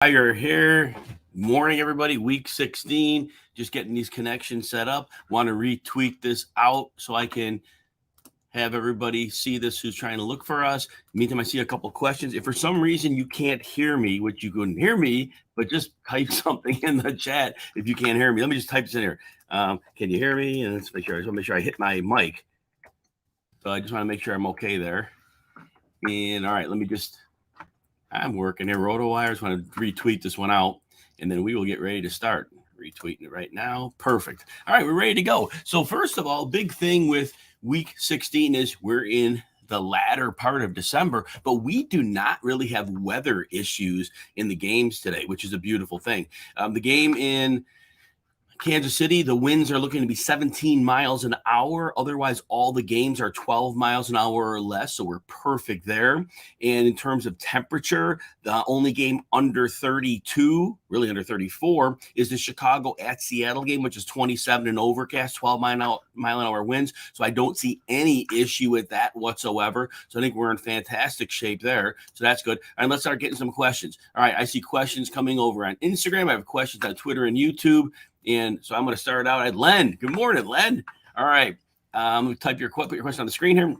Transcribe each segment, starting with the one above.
Tiger here. Morning, everybody. Week 16. Just getting these connections set up. Want to retweet this out so I can have everybody see this who's trying to look for us. Meantime, I see a couple questions. If for some reason you can't hear me, which you couldn't hear me, but just type something in the chat if you can't hear me. Let me just type this in here. Can you hear me? And let's make sure. I just want to make sure I hit my mic. So I just want to make sure I'm okay there. And all right, let me just. I'm working here. RotoWire. I just want to retweet this one out, and then we will get ready to start. Retweeting it right now. Perfect. All right, we're ready to go. So first of all, big thing with week 16 is we're in the latter part of December, but we do not really have weather issues in the games today, which is a beautiful thing. The game in Kansas City, the winds are looking to be 17 miles an hour. Otherwise, all the games are 12 miles an hour or less, so we're perfect there. And in terms of temperature, the only game under 32, really under 34, is the Chicago at Seattle game, which is 27 and overcast, 12 mile an hour winds. So I don't see any issue with that whatsoever. So I think we're in fantastic shape there. So that's good. All right, let's start getting some questions. All right, I see questions coming over on Instagram. I have questions on Twitter and YouTube. And so I'm going to start out at Len. Good morning, Len. All right. Type your question on the screen here.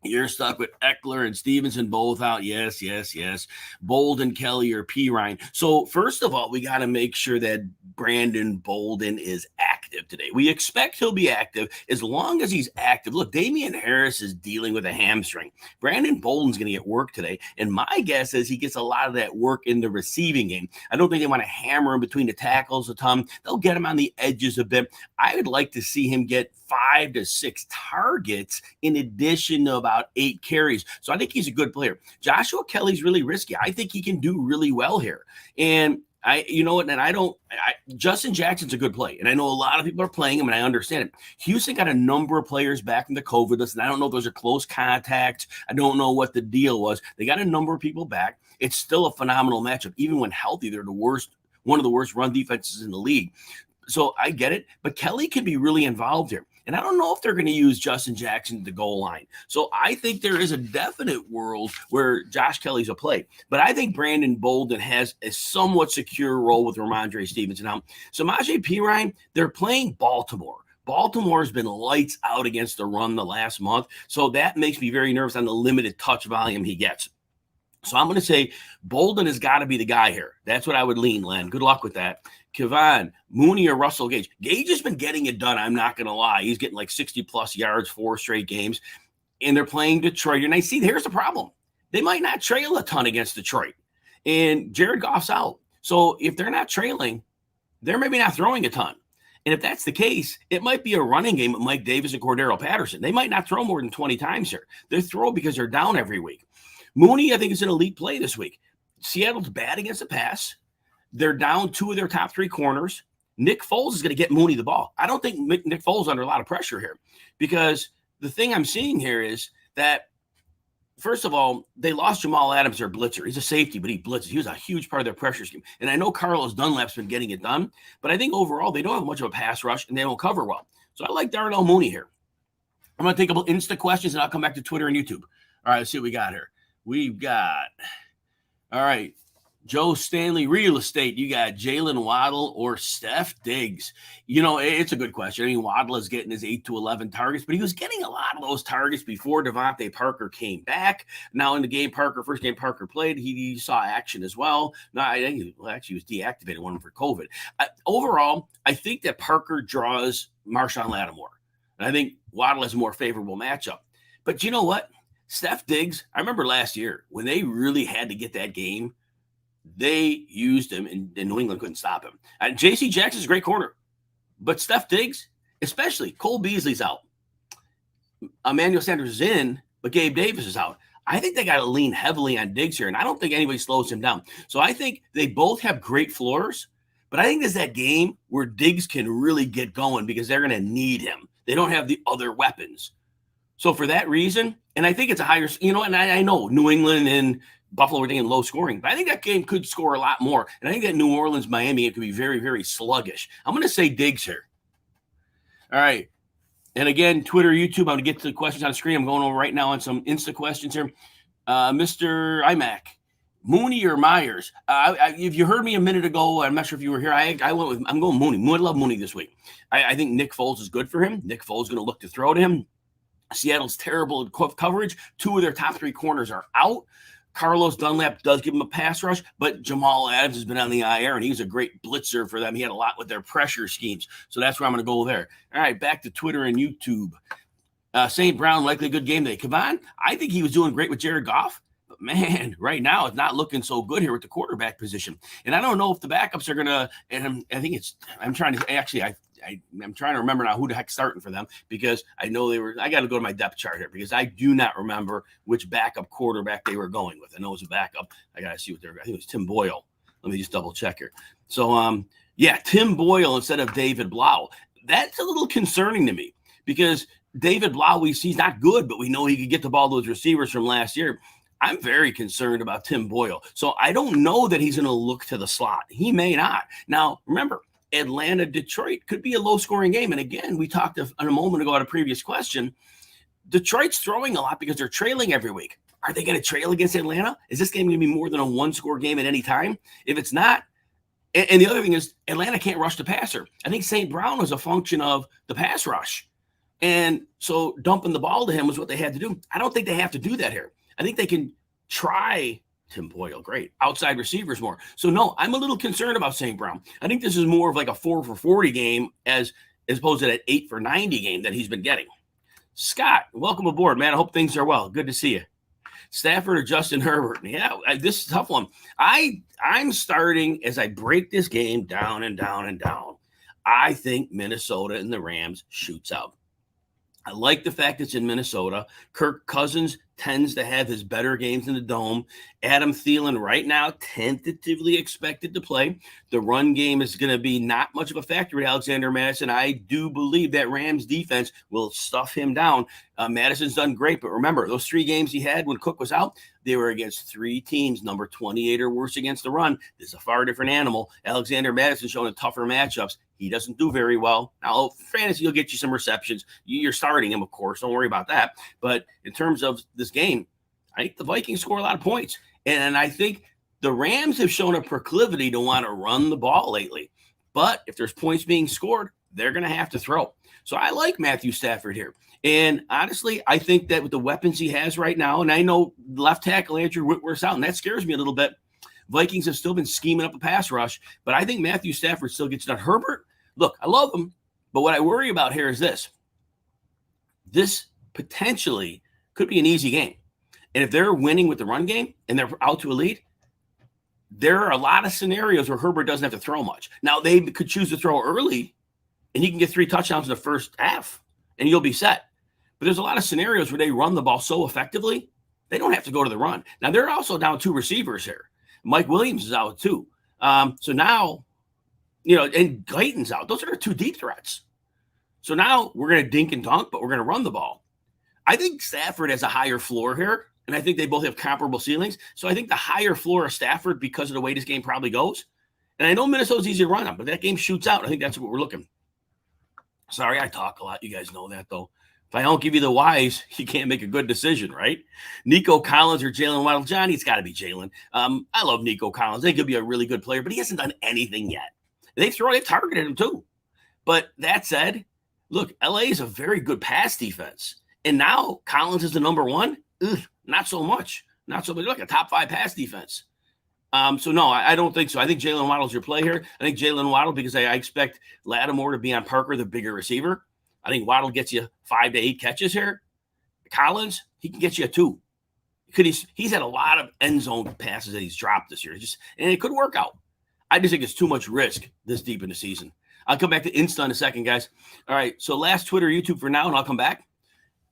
You're stuck with Eckler and Stevenson both out. Yes. Bolden, Kelly, or P. Ryan. So first of all, we got to make sure that Brandon Bolden is active today. We expect he'll be active as long as he's active. Look, Damian Harris is dealing with a hamstring. Brandon Bolden's going to get work today. And my guess is he gets a lot of that work in the receiving game. I don't think they want to hammer him between the tackles a ton. They'll get him on the edges a bit. I would like to see him get 5 to 6 targets in addition to about 8 carries. So I think he's a good player. Joshua Kelly's really risky. I think he can do really well here. And Justin Jackson's a good play. And I know a lot of people are playing him, and I understand it. Houston got a number of players back from the COVID list, and I don't know if those are close contacts. I don't know what the deal was. They got a number of people back. It's still a phenomenal matchup. Even when healthy, they're one of the worst run defenses in the league. So I get it, but Kelly can be really involved here. And I don't know if they're going to use Justin Jackson at the goal line. So I think there is a definite world where Josh Kelly's a play. But I think Brandon Bolden has a somewhat secure role with Ramondre Stevenson. Now, Samaje Perine, they're playing Baltimore. Baltimore has been lights out against the run the last month. So that makes me very nervous on the limited touch volume he gets. So I'm going to say Bolden has got to be the guy here. That's what I would lean, Len. Good luck with that. Kevon, Mooney, or Russell Gage. Gage has been getting it done. I'm not going to lie. He's getting like 60-plus yards, 4 straight games. And they're playing Detroit. And I see here's the problem. They might not trail a ton against Detroit. And Jared Goff's out. So if they're not trailing, they're maybe not throwing a ton. And if that's the case, it might be a running game with Mike Davis and Cordero Patterson. They might not throw more than 20 times here. They throw because they're down every week. Mooney, I think, is an elite play this week. Seattle's bad against the pass. They're down 2 of their top 3 corners. Nick Foles is going to get Mooney the ball. I don't think Nick Foles is under a lot of pressure here because the thing I'm seeing here is that, first of all, they lost Jamal Adams, their blitzer. He's a safety, but he blitzes. He was a huge part of their pressure scheme. And I know Carlos Dunlap's been getting it done, but I think overall they don't have much of a pass rush and they don't cover well. So I like Darnell Mooney here. I'm going to take a couple Insta questions and I'll come back to Twitter and YouTube. All right, let's see what we got here. We've got, all right, Joe Stanley Real Estate. You got Jalen Waddle or Steph Diggs. You know, it's a good question. I mean, Waddle is getting his 8 to 11 targets, but he was getting a lot of those targets before Devontae Parker came back. Now in the game, first game Parker played, he saw action as well. No, I think he was deactivated one for COVID. Overall, I think that Parker draws Marshawn Lattimore. And I think Waddle has a more favorable matchup. But you know what? Steph Diggs, I remember last year when they really had to get that game, they used him, and New England couldn't stop him. And J.C. Jackson's a great corner. But Steph Diggs, especially, Cole Beasley's out. Emmanuel Sanders is in, but Gabe Davis is out. I think they got to lean heavily on Diggs here, and I don't think anybody slows him down. So I think they both have great floors, but I think there's that game where Diggs can really get going because they're going to need him. They don't have the other weapons. So for that reason, and I think it's a higher, and I know New England and Buffalo were thinking low scoring, but I think that game could score a lot more. And I think that New Orleans-Miami, it could be very, very sluggish. I'm going to say Diggs here. All right. And again, Twitter, YouTube, I'm going to get to the questions on the screen. I'm going over right now on some Insta questions here. Mr. iMac, Mooney or Myers? If you heard me a minute ago, I'm not sure if you were here. I'm going Mooney. I love Mooney this week. I think Nick Foles is good for him. Nick Foles is going to look to throw to him. Seattle's terrible in coverage. 2 of their top 3 corners are out. Carlos Dunlap does give him a pass rush, but Jamal Adams has been on the IR, and he's a great blitzer for them. He had a lot with their pressure schemes. So that's where I'm going to go there. All right, back to Twitter and YouTube. St. Brown, likely a good game today. Kevon, I think he was doing great with Jared Goff. But, man, right now it's not looking so good here with the quarterback position. And I don't know if the backups are going to – and I'm trying to – actually, I'm trying to remember now who the heck's starting for them because I know I got to go to my depth chart here because I do not remember which backup quarterback they were going with. I know it was a backup. I got to see I think it was Tim Boyle. Let me just double check here. So, Tim Boyle instead of David Blau. That's a little concerning to me because David Blau, he's not good, but we know he could get the ball to those receivers from last year. I'm very concerned about Tim Boyle. So I don't know that he's going to look to the slot. He may not. Now, remember, Atlanta, Detroit could be a low-scoring game. And again, we talked a moment ago at a previous question. Detroit's throwing a lot because they're trailing every week. Are they going to trail against Atlanta? Is this game going to be more than a 1-score game at any time? If it's not, and the other thing is Atlanta can't rush the passer. I think St. Brown was a function of the pass rush. And so dumping the ball to him was what they had to do. I don't think they have to do that here. I think they can try Tim Boyle, great. Outside receivers more. So, no, I'm a little concerned about St. Brown. I think this is more of like a 4 for 40 game as opposed to that 8 for 90 game that he's been getting. Scott, welcome aboard, man. I hope things are well. Good to see you. Stafford or Justin Herbert? Yeah, this is a tough one. I'm starting as I break this game down and down and down. I think Minnesota and the Rams shoots out. I like the fact it's in Minnesota. Kirk Cousins tends to have his better games in the dome. Adam Thielen right now tentatively expected to play. The run game is going to be not much of a factor with Alexander Madison. I do believe that Rams defense will stuff him down. Madison's done great, but remember, those 3 games he had when Cook was out, they were against 3 teams, number 28 or worse against the run. This is a far different animal. Alexander Madison showing tougher matchups. He doesn't do very well. Now, fantasy, he'll get you some receptions. You're starting him, of course. Don't worry about that. But in terms of this game, I think the Vikings score a lot of points. And I think the Rams have shown a proclivity to want to run the ball lately. But if there's points being scored, they're going to have to throw. So I like Matthew Stafford here. And honestly, I think that with the weapons he has right now, and I know left tackle Andrew Whitworth's out, and that scares me a little bit. Vikings have still been scheming up a pass rush, but I think Matthew Stafford still gets done. Herbert, look, I love him, but what I worry about here is this. This potentially could be an easy game. And if they're winning with the run game and they're out to a lead, there are a lot of scenarios where Herbert doesn't have to throw much. Now, they could choose to throw early, and he can get 3 touchdowns in the first half, and you'll be set. But there's a lot of scenarios where they run the ball so effectively, they don't have to go to the run. Now, they're also down 2 receivers here. Mike Williams is out too. So now, and Clayton's out. Those are their 2 deep threats. So now we're going to dink and dunk, but we're going to run the ball. I think Stafford has a higher floor here, and I think they both have comparable ceilings. So I think the higher floor of Stafford because of the way this game probably goes. And I know Minnesota's easy to run on, but that game shoots out. I think that's what we're looking. Sorry, I talk a lot. You guys know that, though. If I don't give you the whys, you can't make a good decision, right? Nico Collins or Jalen Waddle? Johnny, it's got to be Jalen. I love Nico Collins. I think he'll be a really good player, but he hasn't done anything yet. They've targeted him too. But that said, look, LA is a very good pass defense. And now Collins is the number 1. Not so much. Not so much. Like a top 5 pass defense. So, no, I don't think so. I think Jalen Waddle's your play here. I think Jalen Waddle, because I expect Lattimore to be on Parker, the bigger receiver. I think Waddle gets you 5 to 8 catches here. Collins, he can get you a 2. He's had a lot of end zone passes that he's dropped this year. And it could work out. I just think it's too much risk this deep in the season. I'll come back to Insta in a second, guys. All right, so last Twitter, YouTube for now, and I'll come back.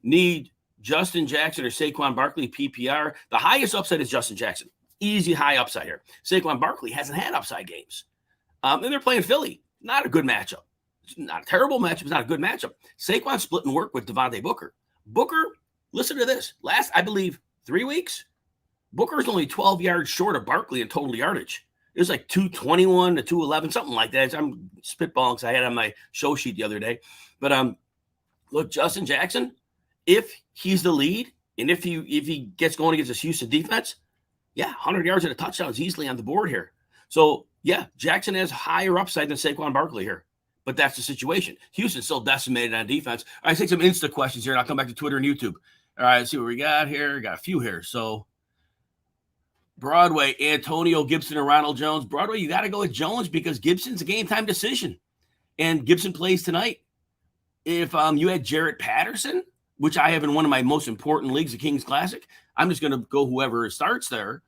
Need Justin Jackson or Saquon Barkley, PPR. The highest upside is Justin Jackson. Easy high upside here. Saquon Barkley hasn't had upside games. And they're playing Philly. Not a good matchup. It's not a terrible matchup. It's not a good matchup. Saquon splitting work with Devontae Booker. Booker, listen to this. Last, I believe, 3 weeks, Booker's only 12 yards short of Barkley in total yardage. It was like 221 to 211, something like that. I'm spitballing because I had it on my show sheet the other day. But look, Justin Jackson, if he's the lead and if he gets going against this Houston defense, Yeah, 100 yards and a touchdown is easily on the board here. So, yeah, Jackson has higher upside than Saquon Barkley here. But that's the situation. Houston's still decimated on defense. All right, let's take some Insta questions here, and I'll come back to Twitter and YouTube. All right, let's see what we got here. Got a few here. So, Broadway, Antonio Gibson and Ronald Jones. Broadway, you got to go with Jones because Gibson's a game-time decision. And Gibson plays tonight. If you had Jarrett Patterson, which I have in one of my most important leagues, the Kings Classic, I'm just going to go whoever starts there.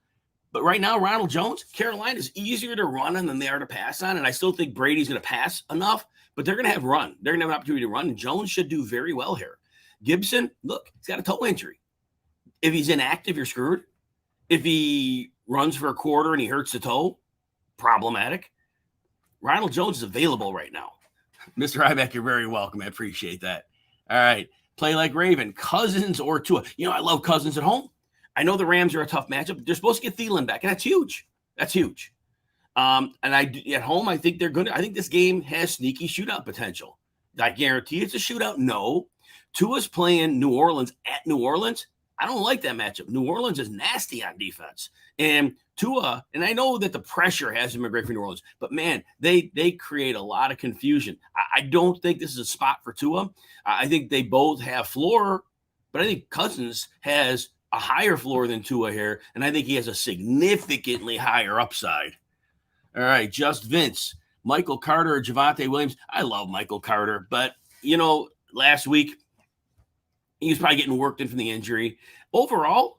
But right now, Ronald Jones, Carolina is easier to run on than they are to pass on. And I still think Brady's going to pass enough, but they're going to have run. They're going to have an opportunity to run. And Jones should do very well here. Gibson, look, he's got a toe injury. If he's inactive, you're screwed. If he runs for a quarter and he hurts the toe, problematic. Ronald Jones is available right now. Mr. Ryback, you're very welcome. I appreciate that. All right. Play like Raven, Cousins or Tua. I love Cousins at home. I know the Rams are a tough matchup. They're supposed to get Thielen back, and that's huge. That's huge. And at home, I think they're going to – I think this game has sneaky shootout potential. Do I guarantee it's a shootout? No. Tua's playing New Orleans at New Orleans. I don't like that matchup. New Orleans is nasty on defense. And Tua, and I know that the pressure hasn't been great for New Orleans, but, man, they create a lot of confusion. I don't think this is a spot for Tua. I think they both have floor, but I think Cousins has a higher floor than Tua here, and I think he has a significantly higher upside. All right, Just Vince, Michael Carter or Javonte Williams. I love Michael Carter, but, last week he was probably getting worked in from the injury. Overall,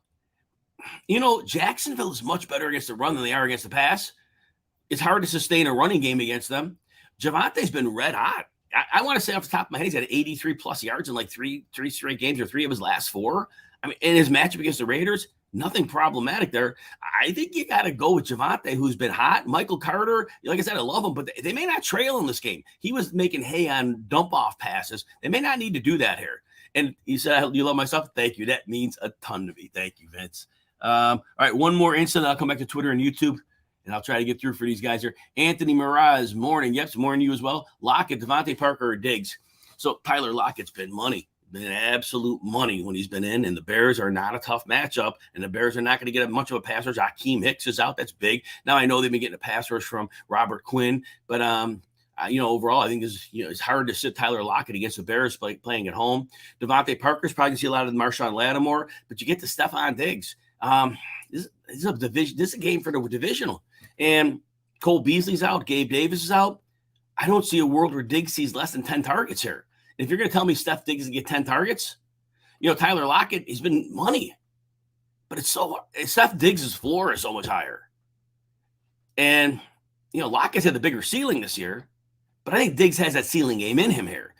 Jacksonville is much better against the run than they are against the pass. It's hard to sustain a running game against them. Javonte's been red hot. I want to say off the top of my head, he's had 83-plus yards in like three straight games or 3 of his last 4. I mean, in his matchup against the Raiders, nothing problematic there. I think you got to go with Javonte, who's been hot. Michael Carter, like I said, I love him, but they may not trail in this game. He was making hay on dump-off passes. They may not need to do that here. And he said, you love my stuff? Thank you. That means a ton to me. Thank you, Vince. All right, one more instant. I'll come back to Twitter and YouTube, and I'll try to get through for these guys here. Anthony Miraz, morning. Yep, morning to you as well. Lockett, Devontae Parker, or Diggs. So Tyler Lockett's been money. Been absolute money when he's been in, and the Bears are not a tough matchup, and the Bears are not going to get much of a pass rush. Akeem Hicks is out. That's big. Now, I know they've been getting a pass rush from Robert Quinn, but, overall, I think it's hard to sit Tyler Lockett against the Bears playing at home. Devontae Parker's probably going to see a lot of Marshawn Lattimore, but you get to Stephon Diggs. This is a division. This is a game for the divisional, and Cole Beasley's out. Gabe Davis is out. I don't see a world where Diggs sees less than 10 targets here. If you're going to tell me Steph Diggs can get 10 targets, Tyler Lockett, he's been money. But Steph Diggs' floor is so much higher. And, Lockett's had the bigger ceiling this year, but I think Diggs has that ceiling game in him here.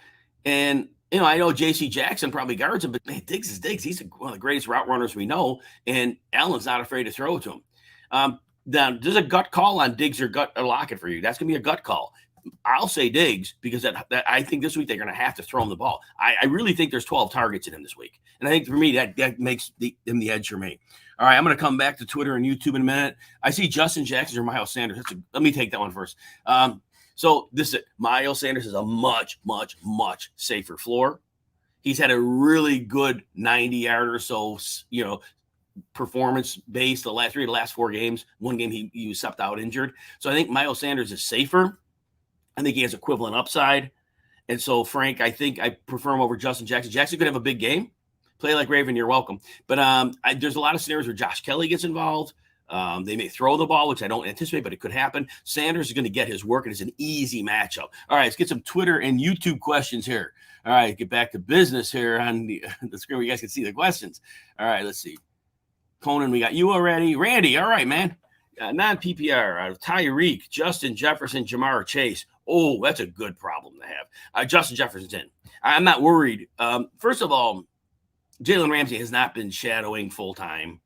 And, I know J.C. Jackson probably guards him, but, man, Diggs is Diggs. He's one of the greatest route runners we know, and Allen's not afraid to throw it to him. Now, there's a gut call on Diggs or Lockett for you. That's going to be a gut call. I'll say Diggs because that I think this week they're going to have to throw him the ball. I really think there's 12 targets in him this week. And I think for me, that makes him the edge for me. All right, I'm going to come back to Twitter and YouTube in a minute. I see Justin Jackson or Miles Sanders. Let me take that one first. So Miles Sanders is a much, much, much safer floor. He's had a really good 90-yard or so, performance based the last 4 games. One game he stepped out injured. So I think Miles Sanders is safer. I think he has equivalent upside. And so, Frank, I think I prefer him over Justin Jackson. Jackson could have a big game. Play like Raven, you're welcome. But there's a lot of scenarios where Josh Kelly gets involved. They may throw the ball, which I don't anticipate, but it could happen. Sanders is going to get his work, and it's an easy matchup. All right, let's get some Twitter and YouTube questions here. All right, get back to business here on the screen where you guys can see the questions. All right, let's see. Conan, we got you already. Randy, all right, man. Non-PPR, Tyreek, Justin Jefferson, Jamar Chase. Oh, that's a good problem to have. Justin Jefferson's in. I'm not worried. First of all, Jalen Ramsey has not been shadowing full-time.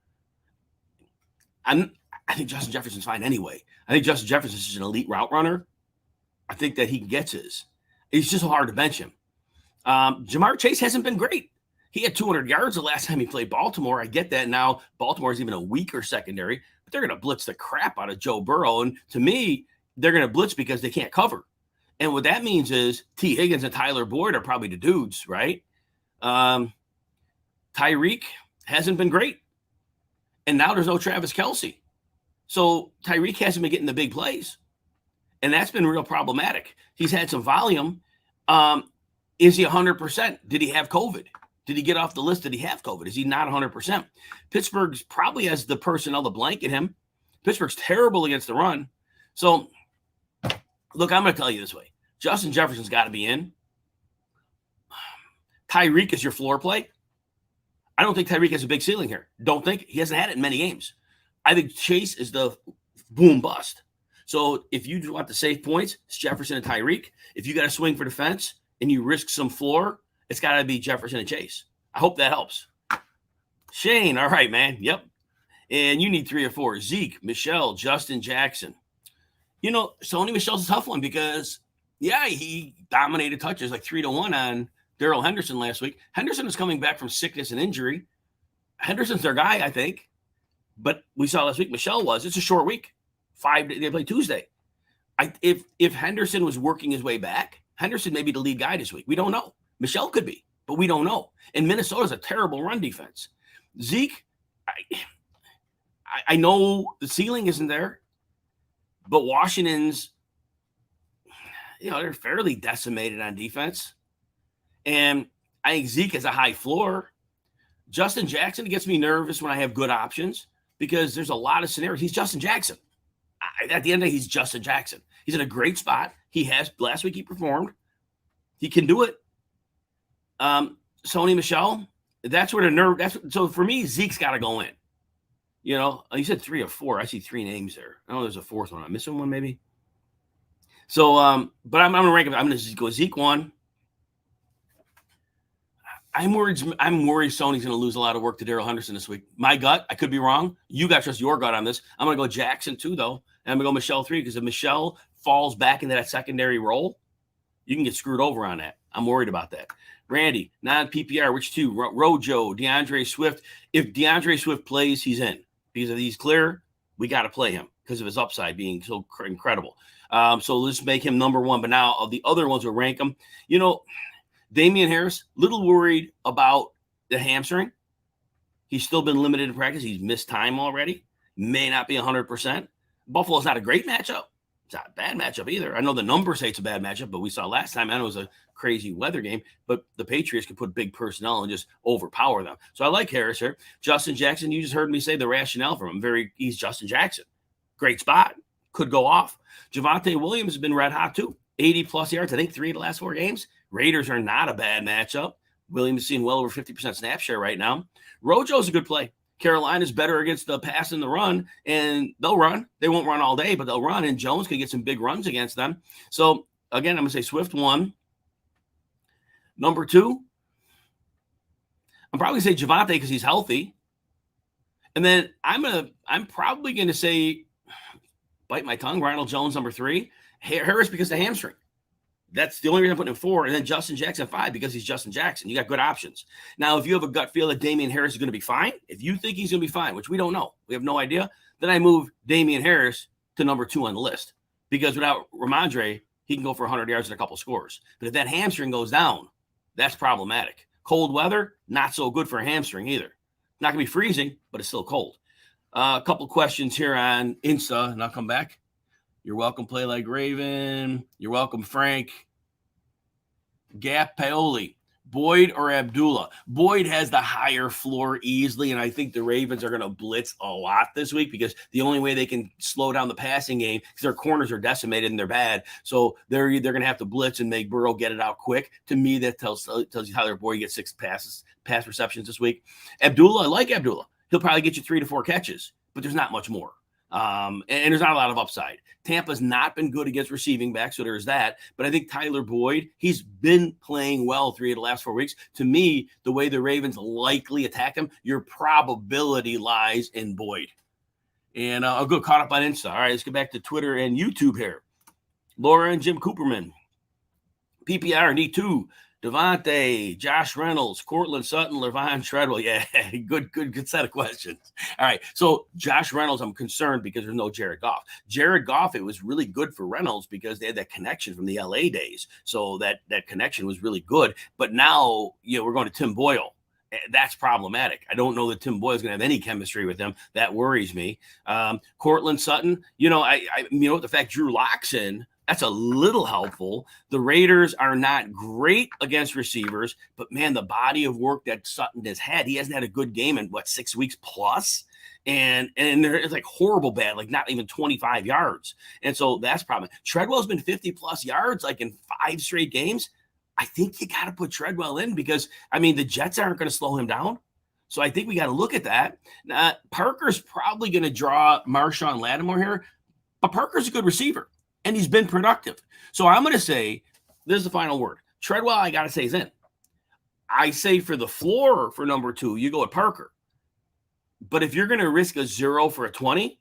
I think Justin Jefferson's fine anyway. I think Justin Jefferson is an elite route runner. I think that he gets his. It's just so hard to bench him. Jamar Chase hasn't been great. He had 200 yards the last time he played Baltimore. I get that now. Baltimore is even a weaker secondary, but they're going to blitz the crap out of Joe Burrow. And to me, they're going to blitz because they can't cover. And what that means is T. Higgins and Tyler Boyd are probably the dudes, right? Tyreek hasn't been great. And now there's no Travis Kelce. So Tyreek hasn't been getting the big plays. And that's been real problematic. He's had some volume. Is he 100%? Did he have COVID? Did he get off the list? Did he have COVID? Is he not 100%? Pittsburgh's probably has the personnel to blanket him. Pittsburgh's terrible against the run. So, look, I'm going to tell you this way. Justin Jefferson's got to be in. Tyreek is your floor play. I don't think Tyreek has a big ceiling here. Don't think. He hasn't had it in many games. I think Chase is the boom bust. So, if you want the safe points, it's Jefferson and Tyreek. If you got to swing for the fence and you risk some floor, it's got to be Jefferson and Chase. I hope that helps. Shane, all right, man. Yep. And you need 3 or 4. Zeke, Michelle, Justin Jackson. You know, Sony Michel's a tough one because, yeah, he dominated touches like 3-1 on Darrell Henderson last week. Henderson is coming back from sickness and injury. Henderson's their guy, I think. But we saw last week Michelle was. It's a short week. 5 days. They play Tuesday. If Henderson was working his way back, Henderson may be the lead guy this week. We don't know. Michelle could be, but we don't know. And Minnesota's a terrible run defense. Zeke, I know the ceiling isn't there, but Washington's, they're fairly decimated on defense. And I think Zeke has a high floor. Justin Jackson gets me nervous when I have good options because there's a lot of scenarios. He's Justin Jackson. At the end of the day, he's Justin Jackson. He's in a great spot. Last week he performed. He can do it. Sony Michel, that's where the nerve. So for me, Zeke's got to go in. You said 3 or 4. I see 3 names there. I know there's a 4th one. I'm missing one maybe. So, but I'm gonna rank him. I'm gonna go Zeke 1. I'm worried Sony's gonna lose a lot of work to Darrell Henderson this week. My gut, I could be wrong. You got to trust your gut on this. I'm gonna go Jackson 2 though, and I'm gonna go Michelle 3 because if Michelle falls back into that secondary role, you can get screwed over on that. I'm worried about that. Randy, non-PPR, which 2? Rojo, Deandre Swift. If Deandre Swift plays, he's in. Because if he's clear, we got to play him because of his upside being so incredible. So let's make him number 1. But now of the other ones, we'll rank them. Damian Harris, little worried about the hamstring. He's still been limited in practice. He's missed time already. May not be 100%. Buffalo's not a great matchup. It's not a bad matchup either. I know the numbers say it's a bad matchup, but we saw last time, I know it was a crazy weather game, but the Patriots can put big personnel and just overpower them. So I like Harris here. Justin Jackson, you just heard me say the rationale for him. He's Justin Jackson. Great spot. Could go off. Javonte Williams has been red hot too. 80-plus yards, I think 3 of the last 4 games. Raiders are not a bad matchup. Williams is seeing well over 50% snap share right now. Rojo's a good play. Carolina's better against the pass and the run, and they'll run. They won't run all day, but they'll run, and Jones can get some big runs against them. So, again, I'm going to say Swift 1. Number 2, I'm probably going to say Javonte because he's healthy. And then I'm probably going to say, bite my tongue, Ronald Jones, number 3. Harris because of the hamstring. That's the only reason I'm putting him 4. And then Justin Jackson 5 because he's Justin Jackson. You got good options. Now, if you have a gut feel that Damian Harris is going to be fine, if you think he's going to be fine, which we don't know, we have no idea, then I move Damian Harris to number 2 on the list. Because without Ramondre, he can go for 100 yards and a couple scores. But if that hamstring goes down, that's problematic. Cold weather, not so good for a hamstring either. Not going to be freezing, but it's still cold. A couple questions here on Insta, and I'll come back. You're welcome, Play Like Raven. You're welcome, Frank. Gap Paoli. Boyd or Abdullah? Boyd has the higher floor easily, and I think the Ravens are going to blitz a lot this week because the only way they can slow down the passing game because their corners are decimated and they're bad. So they're going to have to blitz and make Burrow get it out quick. To me, that tells you how their Boyd gets 6 pass receptions this week. Abdullah, I like Abdullah. He'll probably get you 3 to 4 catches, but there's not much more. And there's not a lot of upside. Tampa's not been good against receiving back, so there's that. But I think Tyler Boyd, he's been playing well 3 of the last 4 weeks. To me, the way the Ravens likely attack him, your probability lies in Boyd. And I'll go caught up on Insta. All right, let's get back to Twitter and YouTube here. Laura and Jim Cooperman. PPR, need 2. Devontae, Josh Reynolds, Cortland Sutton, Levon Treadwell. Yeah, good set of questions. All right, so Josh Reynolds, I'm concerned because there's no Jared Goff. Jared Goff, it was really good for Reynolds because they had that connection from the LA days. So that connection was really good. But now, we're going to Tim Boyle. That's problematic. I don't know that Tim Boyle's going to have any chemistry with him. That worries me. Cortland Sutton, the fact Drew Lock's in, that's a little helpful. The Raiders are not great against receivers, but man, the body of work that Sutton has had, he hasn't had a good game in 6 weeks plus. And it's like horrible bad, like not even 25 yards. And so that's problem. Treadwell's been 50 plus yards, like in 5 straight games. I think you got to put Treadwell in because, the Jets aren't going to slow him down. So I think we got to look at that. Parker's probably going to draw Marshawn Lattimore here, but Parker's a good receiver, and he's been productive. So I'm going to say, this is the final word. Treadwell, I got to say, is in. I say for the floor for number 2, you go with Parker. But if you're going to risk a 0 for a 20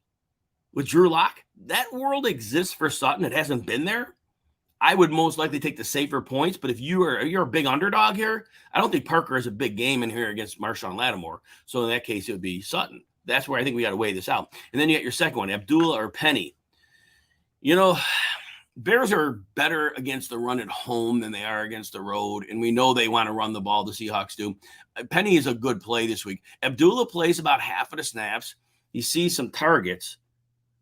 with Drew Lock, that world exists for Sutton. It hasn't been there. I would most likely take the safer points. But if you're a big underdog here, I don't think Parker has a big game in here against Marshawn Lattimore. So in that case, it would be Sutton. That's where I think we got to weigh this out. And then you got your second one, Abdullah or Penny. Bears are better against the run at home than they are against the road, and we know they want to run the ball. The Seahawks do. Penny is a good play this week. Abdullah plays about half of the snaps. He sees some targets,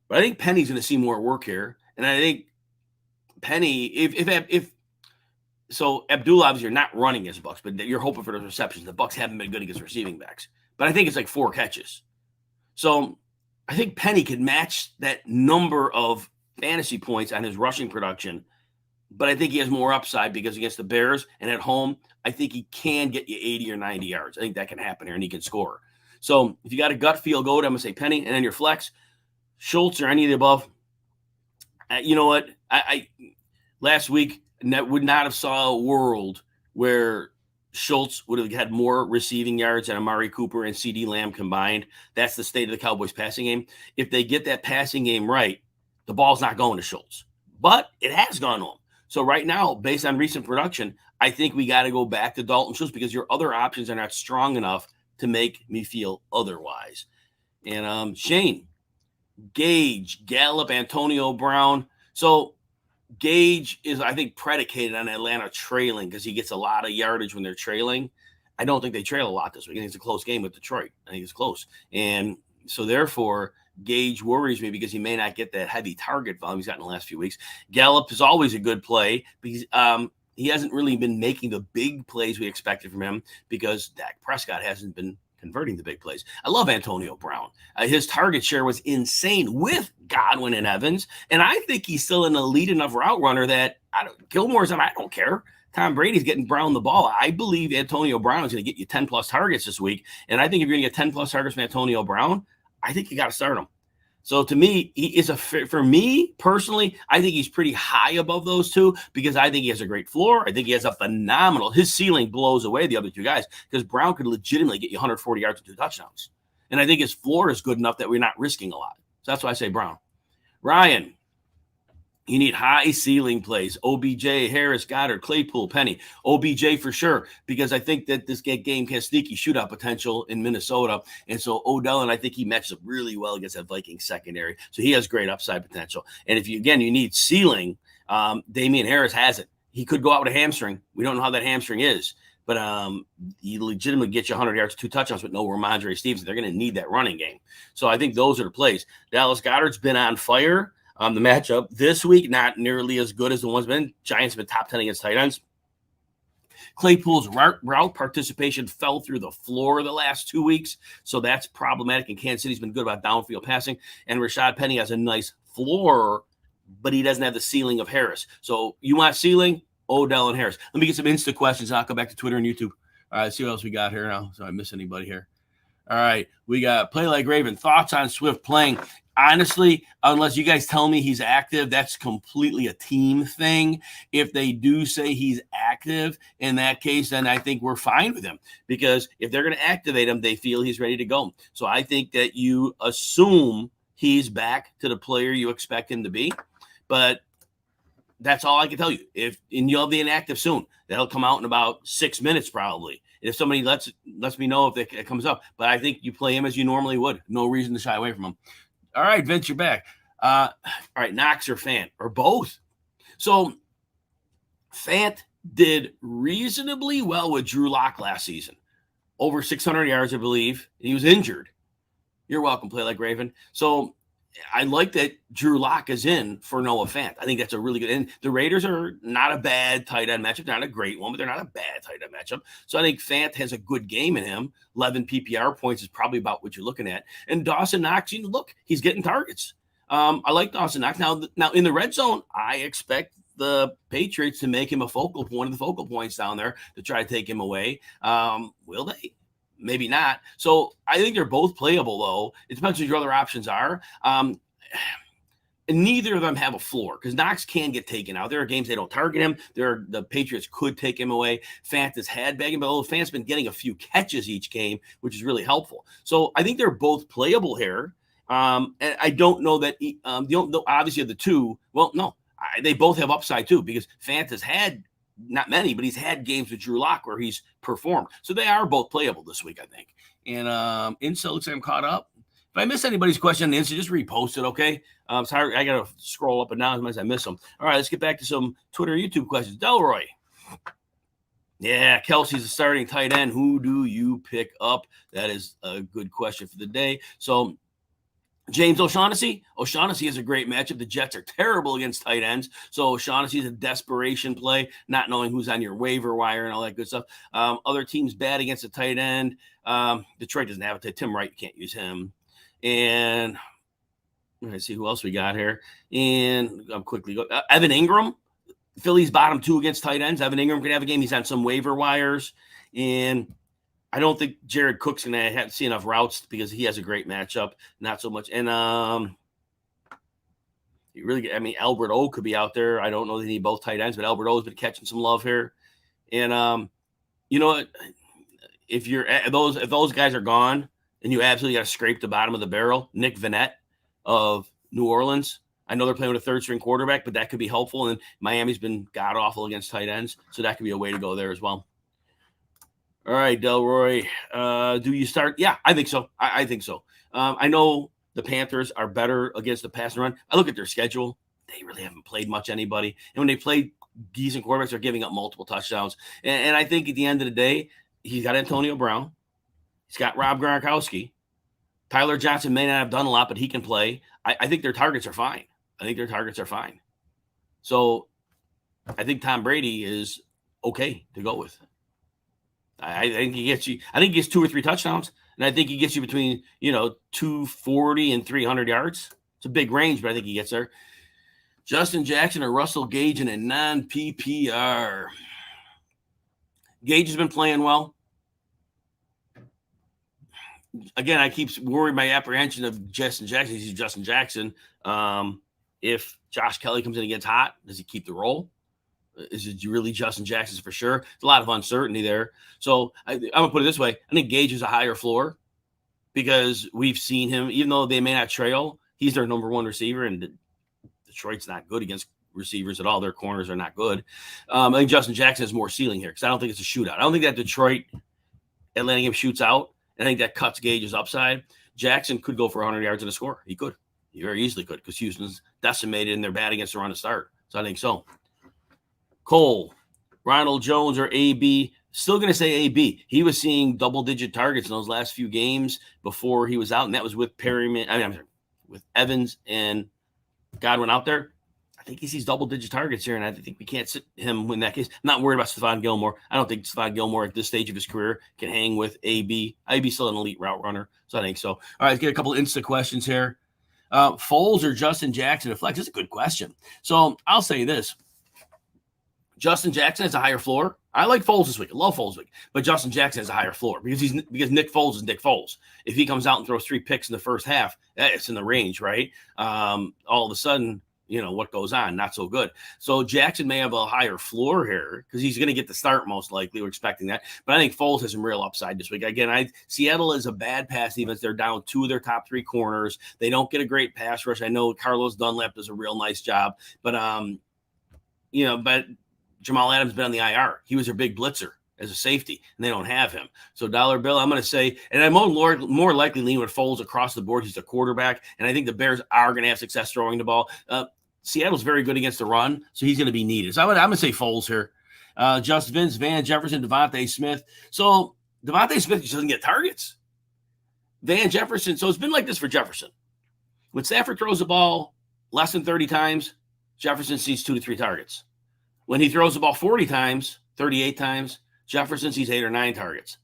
but I think Penny's going to see more work here. And I think Penny, so Abdullah, obviously, you're not running as Bucks, but you're hoping for those receptions. The Bucks haven't been good against receiving backs, but I think it's like 4 catches. So I think Penny could match that number of fantasy points on his rushing production, but I think he has more upside because against the Bears and at home, I think he can get you 80 or 90 yards. I think that can happen here, and he can score. So if you got a gut feel, go to, I'm going to say Penny, and then your flex, Schultz or any of the above. You know what? I last week would not have saw a world where Schultz would have had more receiving yards than Amari Cooper and CeeDee Lamb combined. That's the state of the Cowboys passing game. If they get that passing game right, the ball's not going to Schultz, but it has gone to him. So right now, based on recent production, I think we got to go back to Dalton Schultz because your other options are not strong enough to make me feel otherwise. And Shane, Gage, Gallup, Antonio Brown. So Gage is, I think, predicated on Atlanta trailing because he gets a lot of yardage when they're trailing. I don't think they trail a lot this week. I think it's a close game with Detroit. I think it's close. And so therefore, Gage worries me because he may not get that heavy target volume he's got in the last few weeks. Gallup is always a good play because he hasn't really been making the big plays we expected from him because Dak Prescott hasn't been converting the big plays. I love Antonio Brown. His target share was insane with Godwin and Evans, and I think he's still an elite enough route runner that Gilmore's on. I don't care. Tom Brady's getting Brown the ball. I believe Antonio Brown is going to get you 10-plus targets this week, and I think if you're going to get 10-plus targets from Antonio Brown, I think you got to start him. So to me, he is for me personally, I think he's pretty high above those two because I think he has a great floor. I think he has a phenomenal, his ceiling blows away the other two guys because Brown could legitimately get you 140 yards and 2 touchdowns. And I think his floor is good enough that we're not risking a lot. So that's why I say Brown. Ryan, you need high ceiling plays. OBJ, Harris, Goddard, Claypool, Penny. OBJ for sure, because I think that this game has sneaky shootout potential in Minnesota. And so Odell, and I think he matches up really well against that Vikings secondary. So he has great upside potential. And if you need ceiling, Damian Harris has it. He could go out with a hamstring. We don't know how that hamstring is. But he legitimately gets you 100 yards, 2 touchdowns with no Ramondre Stevenson. They're going to need that running game. So I think those are the plays. Dallas Goedert's been on fire. The matchup this week, not nearly as good as the one's been. Giants have been top 10 against tight ends. Claypool's route participation fell through the floor the last 2 weeks, so that's problematic. And Kansas City's been good about downfield passing. And Rashad Penny has a nice floor, but he doesn't have the ceiling of Harris. So you want ceiling? Odell and Harris. Let me get some Insta questions. I'll go back to Twitter and YouTube. All right, let's see what else we got here now. So I miss anybody here. All right, we got Play Like Raven. Thoughts on Swift playing? Honestly, unless you guys tell me he's active, that's completely a team thing. If they do say he's active, in that case, then I think we're fine with him. Because if they're going to activate him, they feel he's ready to go. So I think that you assume he's back to the player you expect him to be. But that's all I can tell you. And you'll be inactive soon. That'll come out in about 6 minutes probably. If somebody lets me know if it comes up. But I think you play him as you normally would. No reason to shy away from him. All right, Vince, you're back. All right, Knox or Fant or both. So Fant did reasonably well with Drew Lock last season. over 600 yards, I believe. He was injured. You're welcome, Play Like Raven. So I like that Drew Lock is in for Noah Fant. I think that's a really good. And the Raiders are not a bad tight end matchup. They're not a great one, but they're not a bad tight end matchup. So I think Fant has a good game in him. 11 PPR points is probably about what you're looking at. And Dawson Knox, look, he's getting targets. I like Dawson Knox. Now in the red zone, I expect the Patriots to make him one of the focal points down there to try to take him away. Will they? Maybe not. So I think they're both playable, though. It depends what your other options are. And neither of them have a floor because Knox can get taken out. There are games they don't target him. The Patriots could take him away. Fant has had bagging, but Fant's been getting a few catches each game, which is really helpful. So I think they're both playable here. And I don't know that obviously of the two. Well, no, they both have upside too because Fant has had not many, but he's had games with Drew Lock where he's performed. So they are both playable this week, I think. And Insta looks like I'm caught up. If I miss anybody's question on the Insta, just repost it, okay? Sorry, I got to scroll up and down as I miss them. All right, let's get back to some Twitter, YouTube questions. Delroy. Yeah, Kelsey's a starting tight end. Who do you pick up? That is a good question for the day. So James O'Shaughnessy. O'Shaughnessy is a great matchup. The Jets are terrible against tight ends. So O'Shaughnessy is a desperation play, not knowing who's on your waiver wire and all that good stuff. Other teams bad against a tight end. Detroit doesn't have it. Tim Wright, you can't use him. And let's see who else we got here. And I'm quickly go. Evan Engram. Philly's bottom 2 against tight ends. Evan Engram could have a game. He's on some waiver wires. And I don't think Jared Cook's going to see enough routes because he has a great matchup. Not so much. And Albert O could be out there. I don't know that they need both tight ends, but Albert O has been catching some love here. And you know what? If those guys are gone and you absolutely got to scrape the bottom of the barrel, Nick Vannett of New Orleans. I know they're playing with a third-string quarterback, but that could be helpful. And Miami's been god-awful against tight ends, so that could be a way to go there as well. All right, Delroy. Do you start? Yeah, I think so. I think so. I know the Panthers are better against the pass and run. I look at their schedule. They really haven't played much anybody. And when they play decent quarterbacks, they're giving up multiple touchdowns. And I think at the end of the day, he's got Antonio Brown. He's got Rob Gronkowski. Tyler Johnson may not have done a lot, but he can play. I think their targets are fine. So I think Tom Brady is okay to go with. I think he gets 2 or 3 touchdowns, and I think he gets you between 240 and 300 yards. It's a big range, but I think he gets there. Justin Jackson or Russell Gage in a non-PPR. Gage has been playing well. Again, I keep worrying my apprehension of Justin Jackson. He's Justin Jackson. If Josh Kelly comes in and gets hot, does he keep the role? Is it really Justin Jackson's for sure? There's a lot of uncertainty there. So I'm going to put it this way. I think Gage is a higher floor because we've seen him, even though they may not trail, he's their number 1 receiver, and Detroit's not good against receivers at all. Their corners are not good. I think Justin Jackson has more ceiling here because I don't think it's a shootout. I don't think that Detroit-Atlanta game shoots out. I think that cuts Gage's upside. Jackson could go for 100 yards and a score. He could. He very easily could because Houston's decimated and they're bad against the run to start. So I think so. Cole, Ronald Jones, or AB. Still going to say AB. He was seeing double-digit targets in those last few games before he was out, and that was with with Evans and Godwin out there. I think he sees double-digit targets here, and I think we can't sit him in that case. I'm not worried about Stephon Gilmore. I don't think Stephon Gilmore at this stage of his career can hang with AB. AB's still an elite route runner, so I think so. All right, let's get a couple of Insta questions here. Foles or Justin Jackson to flex? That's a good question. So I'll say this. Justin Jackson has a higher floor. I like Foles this week. I love Foles this week. But Justin Jackson has a higher floor because Nick Foles is Nick Foles. If he comes out and throws 3 picks in the first half, it's in the range, right? All of a sudden, what goes on, not so good. So Jackson may have a higher floor here because he's going to get the start most likely. We're expecting that. But I think Foles has some real upside this week. Again, Seattle is a bad pass defense. They're down 2 of their top 3 corners. They don't get a great pass rush. I know Carlos Dunlap does a real nice job. But, but Jamal Adams has been on the IR. He was their big blitzer as a safety, and they don't have him. So dollar bill, I'm going to say, and I'm more likely lean with Foles across the board. He's a quarterback, and I think the Bears are going to have success throwing the ball. Seattle's very good against the run, so he's going to be needed. So I'm going to say Foles here. Just Vince, Van Jefferson, Devontae Smith. So Devontae Smith just doesn't get targets. Van Jefferson, so it's been like this for Jefferson. When Stafford throws the ball less than 30 times, Jefferson sees 2 to 3 targets. When he throws the ball 40 times, 38 times, Jefferson sees 8 or 9 targets.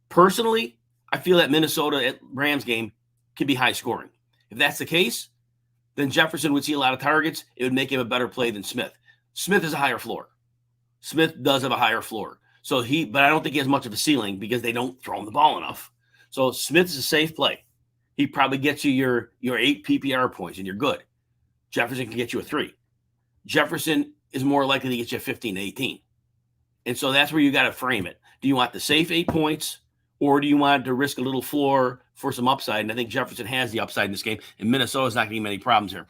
Personally, I feel that Minnesota at Rams game could be high scoring. If that's the case, then Jefferson would see a lot of targets. It would make him a better play than Smith. Smith is a higher floor. Smith does have a higher floor. But I don't think he has much of a ceiling because they don't throw him the ball enough. So Smith is a safe play. He probably gets you your 8 PPR points and you're good. Jefferson can get you a 3. Jefferson is more likely to get you a 15 to 18. And so that's where you got to frame it. Do you want the safe 8 points or do you want to risk a little floor for some upside? And I think Jefferson has the upside in this game, and Minnesota's not going to give him any problems here.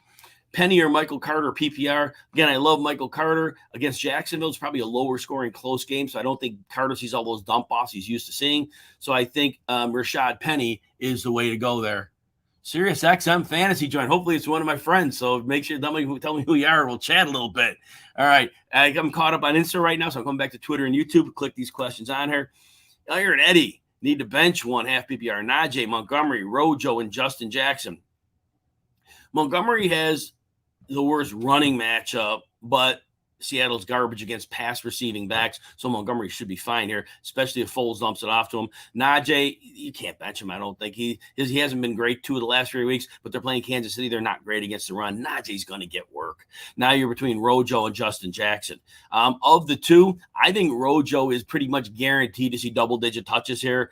Penny or Michael Carter PPR. Again, I love Michael Carter. Against Jacksonville, it's probably a lower scoring close game, so I don't think Carter sees all those dump offs he's used to seeing. So I think Rashad Penny is the way to go there. Sirius XM Fantasy join. Hopefully it's one of my friends, so make sure tell me who you are. We'll chat a little bit. All right, I'm caught up on Insta right now, so I'm coming back to Twitter and YouTube. Click these questions on here. Iron Eddie, need to bench 1/2 PPR. Najee, Montgomery, Rojo, and Justin Jackson. Montgomery has the worst running matchup, but Seattle's garbage against pass receiving backs, so Montgomery should be fine here, especially if Foles dumps it off to him. Najee, you can't bench him. I don't think he hasn't been great 2 of the last 3 weeks, but they're playing Kansas City. They're not great against the run. Najee's going to get work. Now you're between Rojo and Justin Jackson. Of the two, I think Rojo is pretty much guaranteed to see double-digit touches here,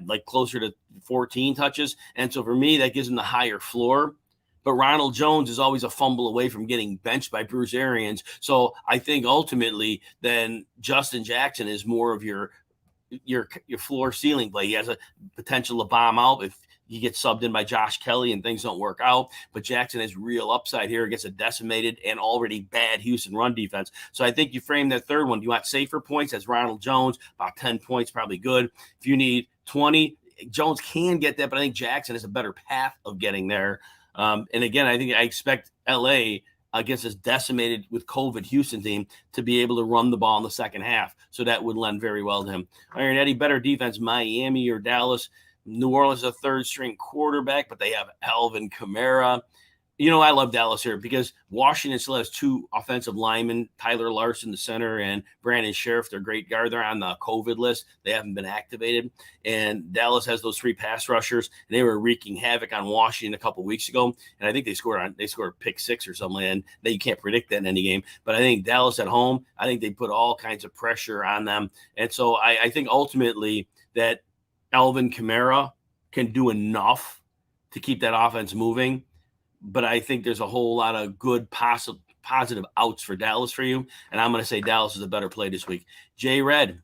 like closer to 14 touches, and so for me, that gives him the higher floor. But Ronald Jones is always a fumble away from getting benched by Bruce Arians. So I think ultimately then Justin Jackson is more of your floor ceiling play. He has a potential to bomb out if he gets subbed in by Josh Kelly and things don't work out. But Jackson has real upside here against a decimated and already bad Houston run defense. So I think you frame that third one. Do you want safer points? That's Ronald Jones, about 10 points, probably good. If you need 20, Jones can get that, but I think Jackson has a better path of getting there. And again, I expect LA against this decimated with COVID Houston team to be able to run the ball in the second half. So that would lend very well to him. Iron Eddie, better defense, Miami or Dallas. New Orleans is a third string quarterback, but they have Alvin Kamara. You know, I love Dallas here because Washington still has 2 offensive linemen, Tyler Larson, the center, and Brandon Sheriff, their great guard. They're on the COVID list. They haven't been activated. And Dallas has those 3 pass rushers, and they were wreaking havoc on Washington a couple weeks ago. And I think they scored pick 6 or something, and you can't predict that in any game. But I think Dallas at home, I think they put all kinds of pressure on them. And so I think ultimately that Alvin Kamara can do enough to keep that offense moving. But I think there's a whole lot of good positive outs for Dallas for you. And I'm going to say Dallas is a better play this week. J Red,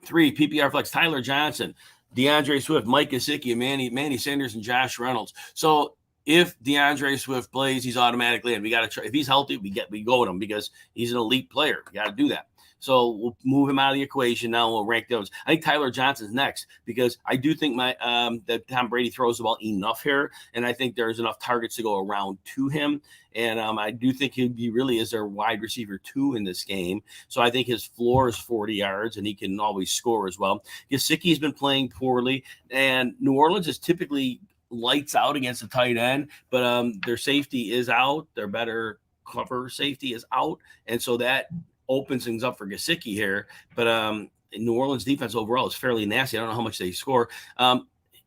3, PPR Flex, Tyler Johnson, Deandre Swift, Mike Gesicki, Manny Sanders, and Josh Reynolds. So if Deandre Swift plays, he's automatically in. We got to try. If he's healthy, we go with him because he's an elite player. We got to do that. So we'll move him out of the equation now. We'll rank those. I think Tyler Johnson's next because I do think that Tom Brady throws the ball enough here, and I think there's enough targets to go around to him. And I do think he really is their wide receiver 2 in this game. So I think his floor is 40 yards, and he can always score as well. Gesicki's been playing poorly, and New Orleans is typically lights out against the tight end, but their safety is out. Their better cover safety is out, and so that opens things up for Gesicki here. But New Orleans defense overall is fairly nasty. I don't know how much they score.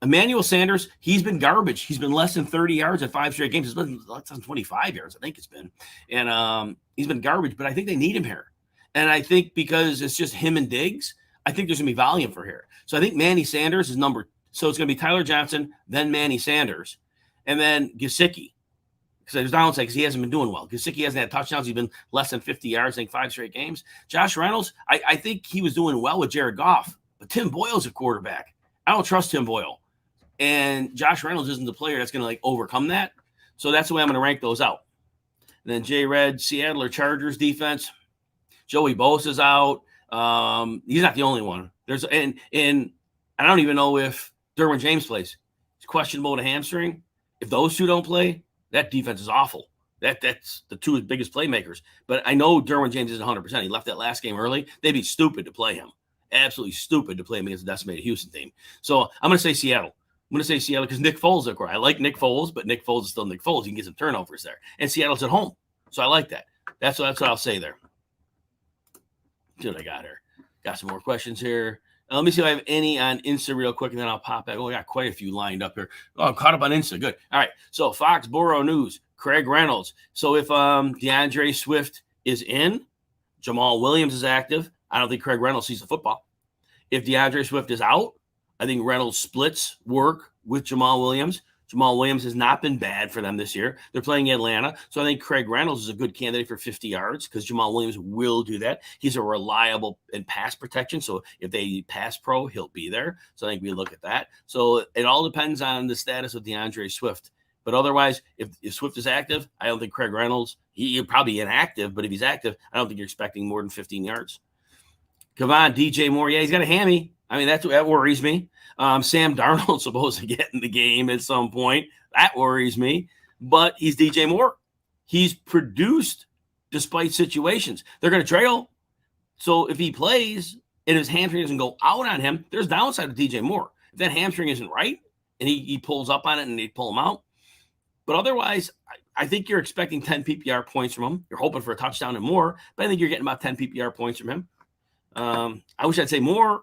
Emmanuel Sanders, he's been garbage. He's been less than 30 yards at 5 straight games. It's been less than 25 yards, I think it's been. And he's been garbage, but I think they need him here. And I think because it's just him and Diggs, I think there's going to be volume for here. So I think Manny Sanders is number. So it's going to be Tyler Johnson, then Manny Sanders, and then Gesicki. Because there's downside because he hasn't been doing well. Gesicki hasn't had touchdowns. He's been less than 50 yards, I think 5 straight games. Josh Reynolds, I think he was doing well with Jared Goff, but Tim Boyle's a quarterback. I don't trust Tim Boyle. And Josh Reynolds isn't the player that's going to overcome that. So that's the way I'm going to rank those out. And then J Red, Seattle or Chargers defense. Joey Bosa's out. He's not the only one. And I don't even know if Derwin James plays. He's questionable with a hamstring. If those 2 don't play, that defense is awful. That's the 2 biggest playmakers. But I know Derwin James isn't 100%. He left that last game early. They'd be stupid to play him. absolutely stupid to play him against a decimated Houston team. So I'm going to say Seattle. I'm going to say Seattle because Nick Foles, of course. I like Nick Foles, but Nick Foles is still Nick Foles. You can get some turnovers there. And Seattle's at home. So I like that. That's what I'll say there. See what I got here. Got some more questions here. Let me see if I have any on Insta real quick, and then I'll pop back. Oh, I got quite a few lined up here. Oh, I'm caught up on Insta. Good. All right. So Foxborough News, Craig Reynolds. So if Deandre Swift is in, Jamal Williams is active, I don't think Craig Reynolds sees the football. If Deandre Swift is out, I think Reynolds splits work with Jamal Williams. Jamal Williams has not been bad for them this year. They're playing Atlanta. So I think Craig Reynolds is a good candidate for 50 yards because Jamal Williams will do that. He's a reliable in pass protection. So if they pass pro, he'll be there. So I think we look at that. So it all depends on the status of DeAndre Swift. But otherwise, if Swift is active, I don't think Craig Reynolds, he'll probably inactive, but if he's active, I don't think you're expecting more than 15 yards. Kevon, DJ Moore, yeah, he's got a hammy. I mean, that worries me. Sam Darnold's supposed to get in the game at some point. That worries me. But he's DJ Moore. He's produced despite situations. They're going to trail. So if he plays and his hamstring doesn't go out on him, there's downside to DJ Moore. If that hamstring isn't right and he pulls up on it and they pull him out. But otherwise, I think you're expecting 10 PPR points from him. You're hoping for a touchdown and more, but I think you're getting about 10 PPR points from him. I wish I'd say more,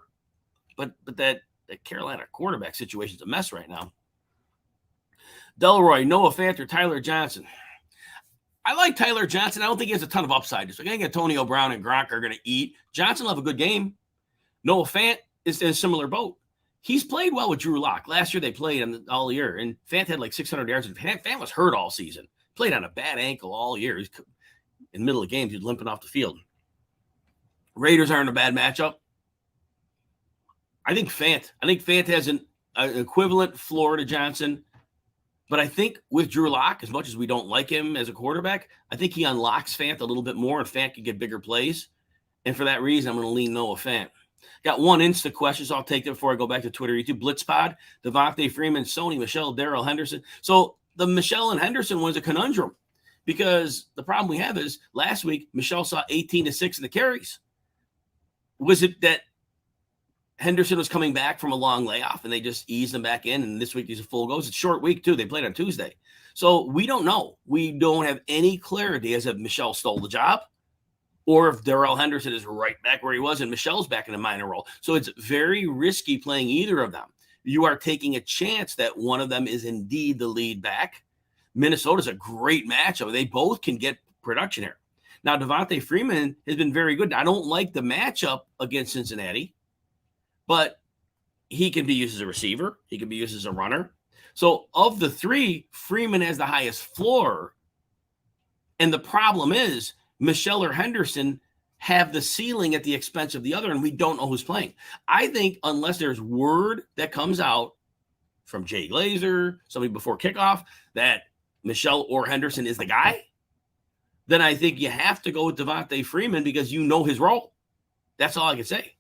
but that Carolina quarterback situation is a mess right now. Delroy, Noah Fant, or Tyler Johnson. I like Tyler Johnson. I don't think he has a ton of upside. Just like I think Antonio Brown and Gronk are going to eat. Johnson will have a good game. Noah Fant is in a similar boat. He's played well with Drew Lock. Last year they played all year, and Fant had like 600 yards. Fant was hurt all season. Played on a bad ankle all year. He's in the middle of games, he's limping off the field. Raiders aren't a bad matchup. I think Fant has an equivalent floor to Johnson, but I think with Drew Lock, as much as we don't like him as a quarterback, I think he unlocks Fant a little bit more, and Fant can get bigger plays. And for that reason, I'm going to lean Noah Fant. Got one Insta question, so I'll take that before I go back to Twitter, YouTube. Blitzpod, Devontae Freeman, Sony, Michelle, Darrell Henderson. So the Michelle and Henderson was a conundrum because the problem we have is last week, Michelle saw 18-6 in the carries. Was it that Henderson was coming back from a long layoff and they just eased him back in, and this week he's a full go? It's a short week, too. They played on Tuesday. So we don't know. We don't have any clarity as if Michelle stole the job or if Darrell Henderson is right back where he was and Michelle's back in a minor role. So it's very risky playing either of them. You are taking a chance that one of them is indeed the lead back. Minnesota's a great matchup. They both can get production here. Now, Devontae Freeman has been very good. I don't like the matchup against Cincinnati, but he can be used as a receiver. He can be used as a runner. So of the three, Freeman has the highest floor. And the problem is Michelle or Henderson have the ceiling at the expense of the other, and we don't know who's playing. I think unless there's word that comes out from Jay Glazer, somebody before kickoff, that Michelle or Henderson is the guy, then I think you have to go with Devontae Freeman because you know his role. That's all I can say.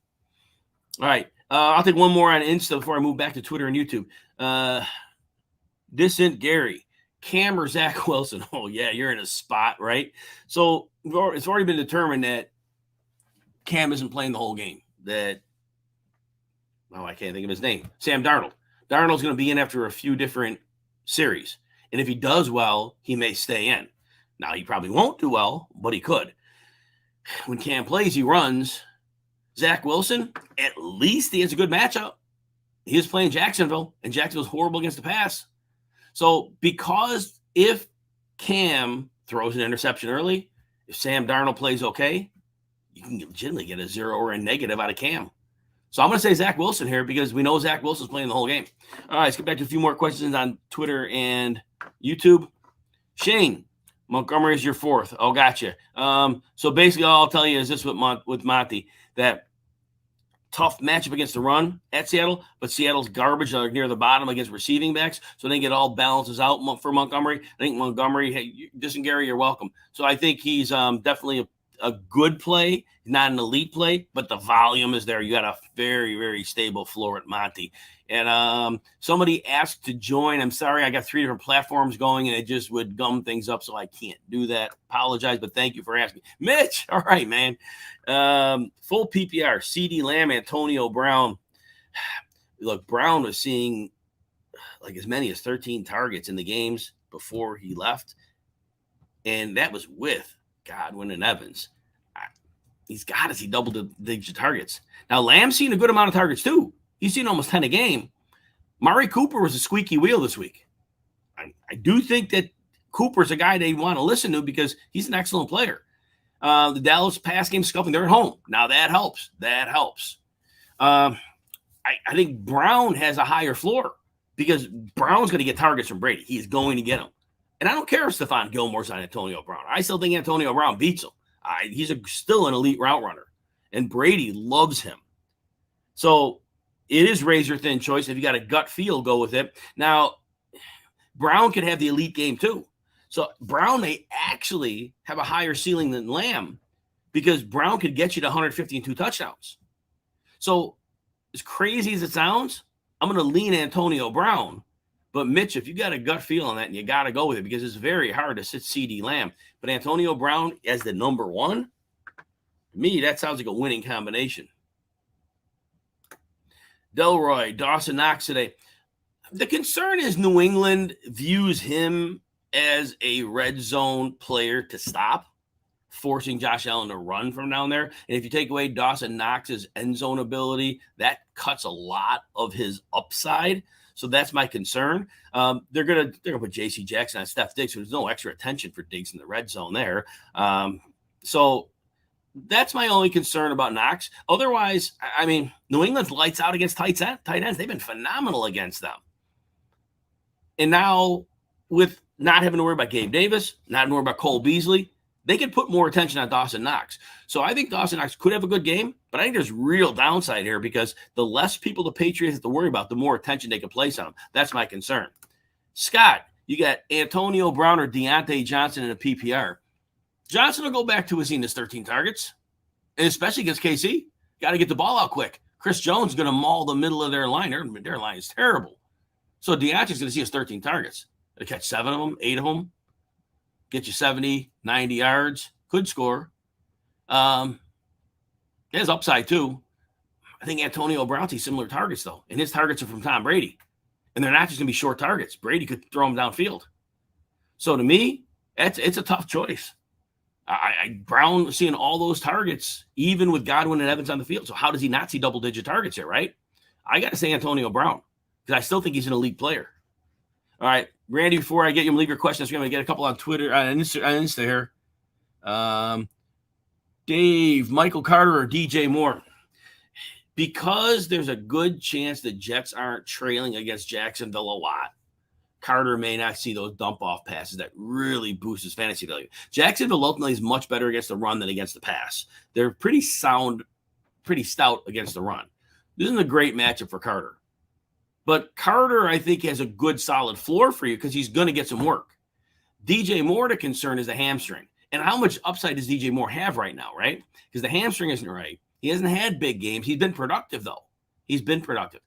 All right. I'll take one more on Insta before I move back to Twitter and YouTube. Distant Gary, Cam or Zach Wilson? Oh, yeah, you're in a spot, right? So it's already been determined that Cam isn't playing the whole game. I can't think of his name. Sam Darnold. Darnold's going to be in after a few different series. And if he does well, he may stay in. Now, he probably won't do well, but he could. When Cam plays, he runs. Zach Wilson, at least he has a good matchup. He was playing Jacksonville, and Jacksonville's horrible against the pass. So because if Cam throws an interception early, if Sam Darnold plays okay, you can legitimately get a 0 or a negative out of Cam. So I'm going to say Zach Wilson here because we know Zach Wilson's playing the whole game. All right, let's get back to a few more questions on Twitter and YouTube. Shane, Montgomery is your fourth. Oh, gotcha. So basically all I'll tell you is this with Monty, that tough matchup against the run at Seattle, but Seattle's garbage near the bottom against receiving backs. So I think it all balances out for Montgomery. I think Montgomery, hey, Distant Gary, you're welcome. So I think he's definitely a good play, not an elite play, but the volume is there. You got a very, very stable floor at Monty. And somebody asked to join. I'm sorry, I got 3 different platforms going, and it just would gum things up, so I can't do that. Apologize, but thank you for asking. Mitch, all right, man. Full PPR, CeeDee Lamb, Antonio Brown. Look, Brown was seeing like as many as 13 targets in the games before he left, and that was with Godwin and Evans. He's got to see double-digit targets. Now, Lamb's seen a good amount of targets too. He's seen almost 10 a game. Mari Cooper was a squeaky wheel this week. I do think that Cooper's a guy they want to listen to because he's an excellent player. The Dallas pass game scuffling. They're at home. Now, that helps. That helps. I think Brown has a higher floor because Brown's going to get targets from Brady. He's going to get them. And I don't care if Stephon Gilmore's on Antonio Brown. I still think Antonio Brown beats him. He's still an elite route runner. And Brady loves him. So it is razor-thin choice. If you got a gut feel, go with it. Now, Brown could have the elite game too. So Brown may actually have a higher ceiling than Lamb because Brown could get you to 150 and 2 touchdowns. So as crazy as it sounds, I'm going to lean Antonio Brown. But Mitch, if you got a gut feel on that, and you got to go with it because it's very hard to sit CeeDee Lamb. But Antonio Brown as the number 1, to me, that sounds like a winning combination. Delroy, Dawson Knox today. The concern is New England views him as a red zone player to stop, forcing Josh Allen to run from down there. And if you take away Dawson Knox's end zone ability, that cuts a lot of his upside. So that's my concern. They're gonna put J.C. Jackson on Steph Diggs. So there's no extra attention for Diggs in the red zone there. So that's my only concern about Knox. Otherwise, I mean, New England's lights out against tight ends. They've been phenomenal against them. And now with not having to worry about Gabe Davis, not having to worry about Cole Beasley, they could put more attention on Dawson Knox. So I think Dawson Knox could have a good game, but I think there's real downside here because the less people the Patriots have to worry about, the more attention they can place on them. That's my concern. Scott, you got Antonio Brown or Deontay Johnson in a PPR. Johnson will go back to his 13 targets, and especially against KC. Got to get the ball out quick. Chris Jones is going to maul the middle of their line. Their line is terrible. So Deontay's going to see his 13 targets. He'll catch 7 of them, 8 of them, get you 70, 90 yards, could score. There's upside too. I think Antonio Brown sees similar targets though, and his targets are from Tom Brady. And they're not just going to be short targets. Brady could throw them downfield. So to me, it's a tough choice. Brown seeing all those targets, even with Godwin and Evans on the field. So how does he not see double-digit targets here, right? I got to say Antonio Brown because I still think he's an elite player. All right, Randy, before I get you, leave your questions. We're going to get a couple on Twitter, on Insta here. Dave, Michael Carter, or DJ Moore. Because there's a good chance the Jets aren't trailing against Jacksonville a lot, Carter may not see those dump-off passes that really boost his fantasy value. Jacksonville ultimately is much better against the run than against the pass. They're pretty stout against the run. This isn't a great matchup for Carter. But Carter, I think, has a good, solid floor for you because he's going to get some work. DJ Moore, the concern is the hamstring. And how much upside does DJ Moore have right now, right? Because the hamstring isn't right. He hasn't had big games. He's been productive, though. He's been productive.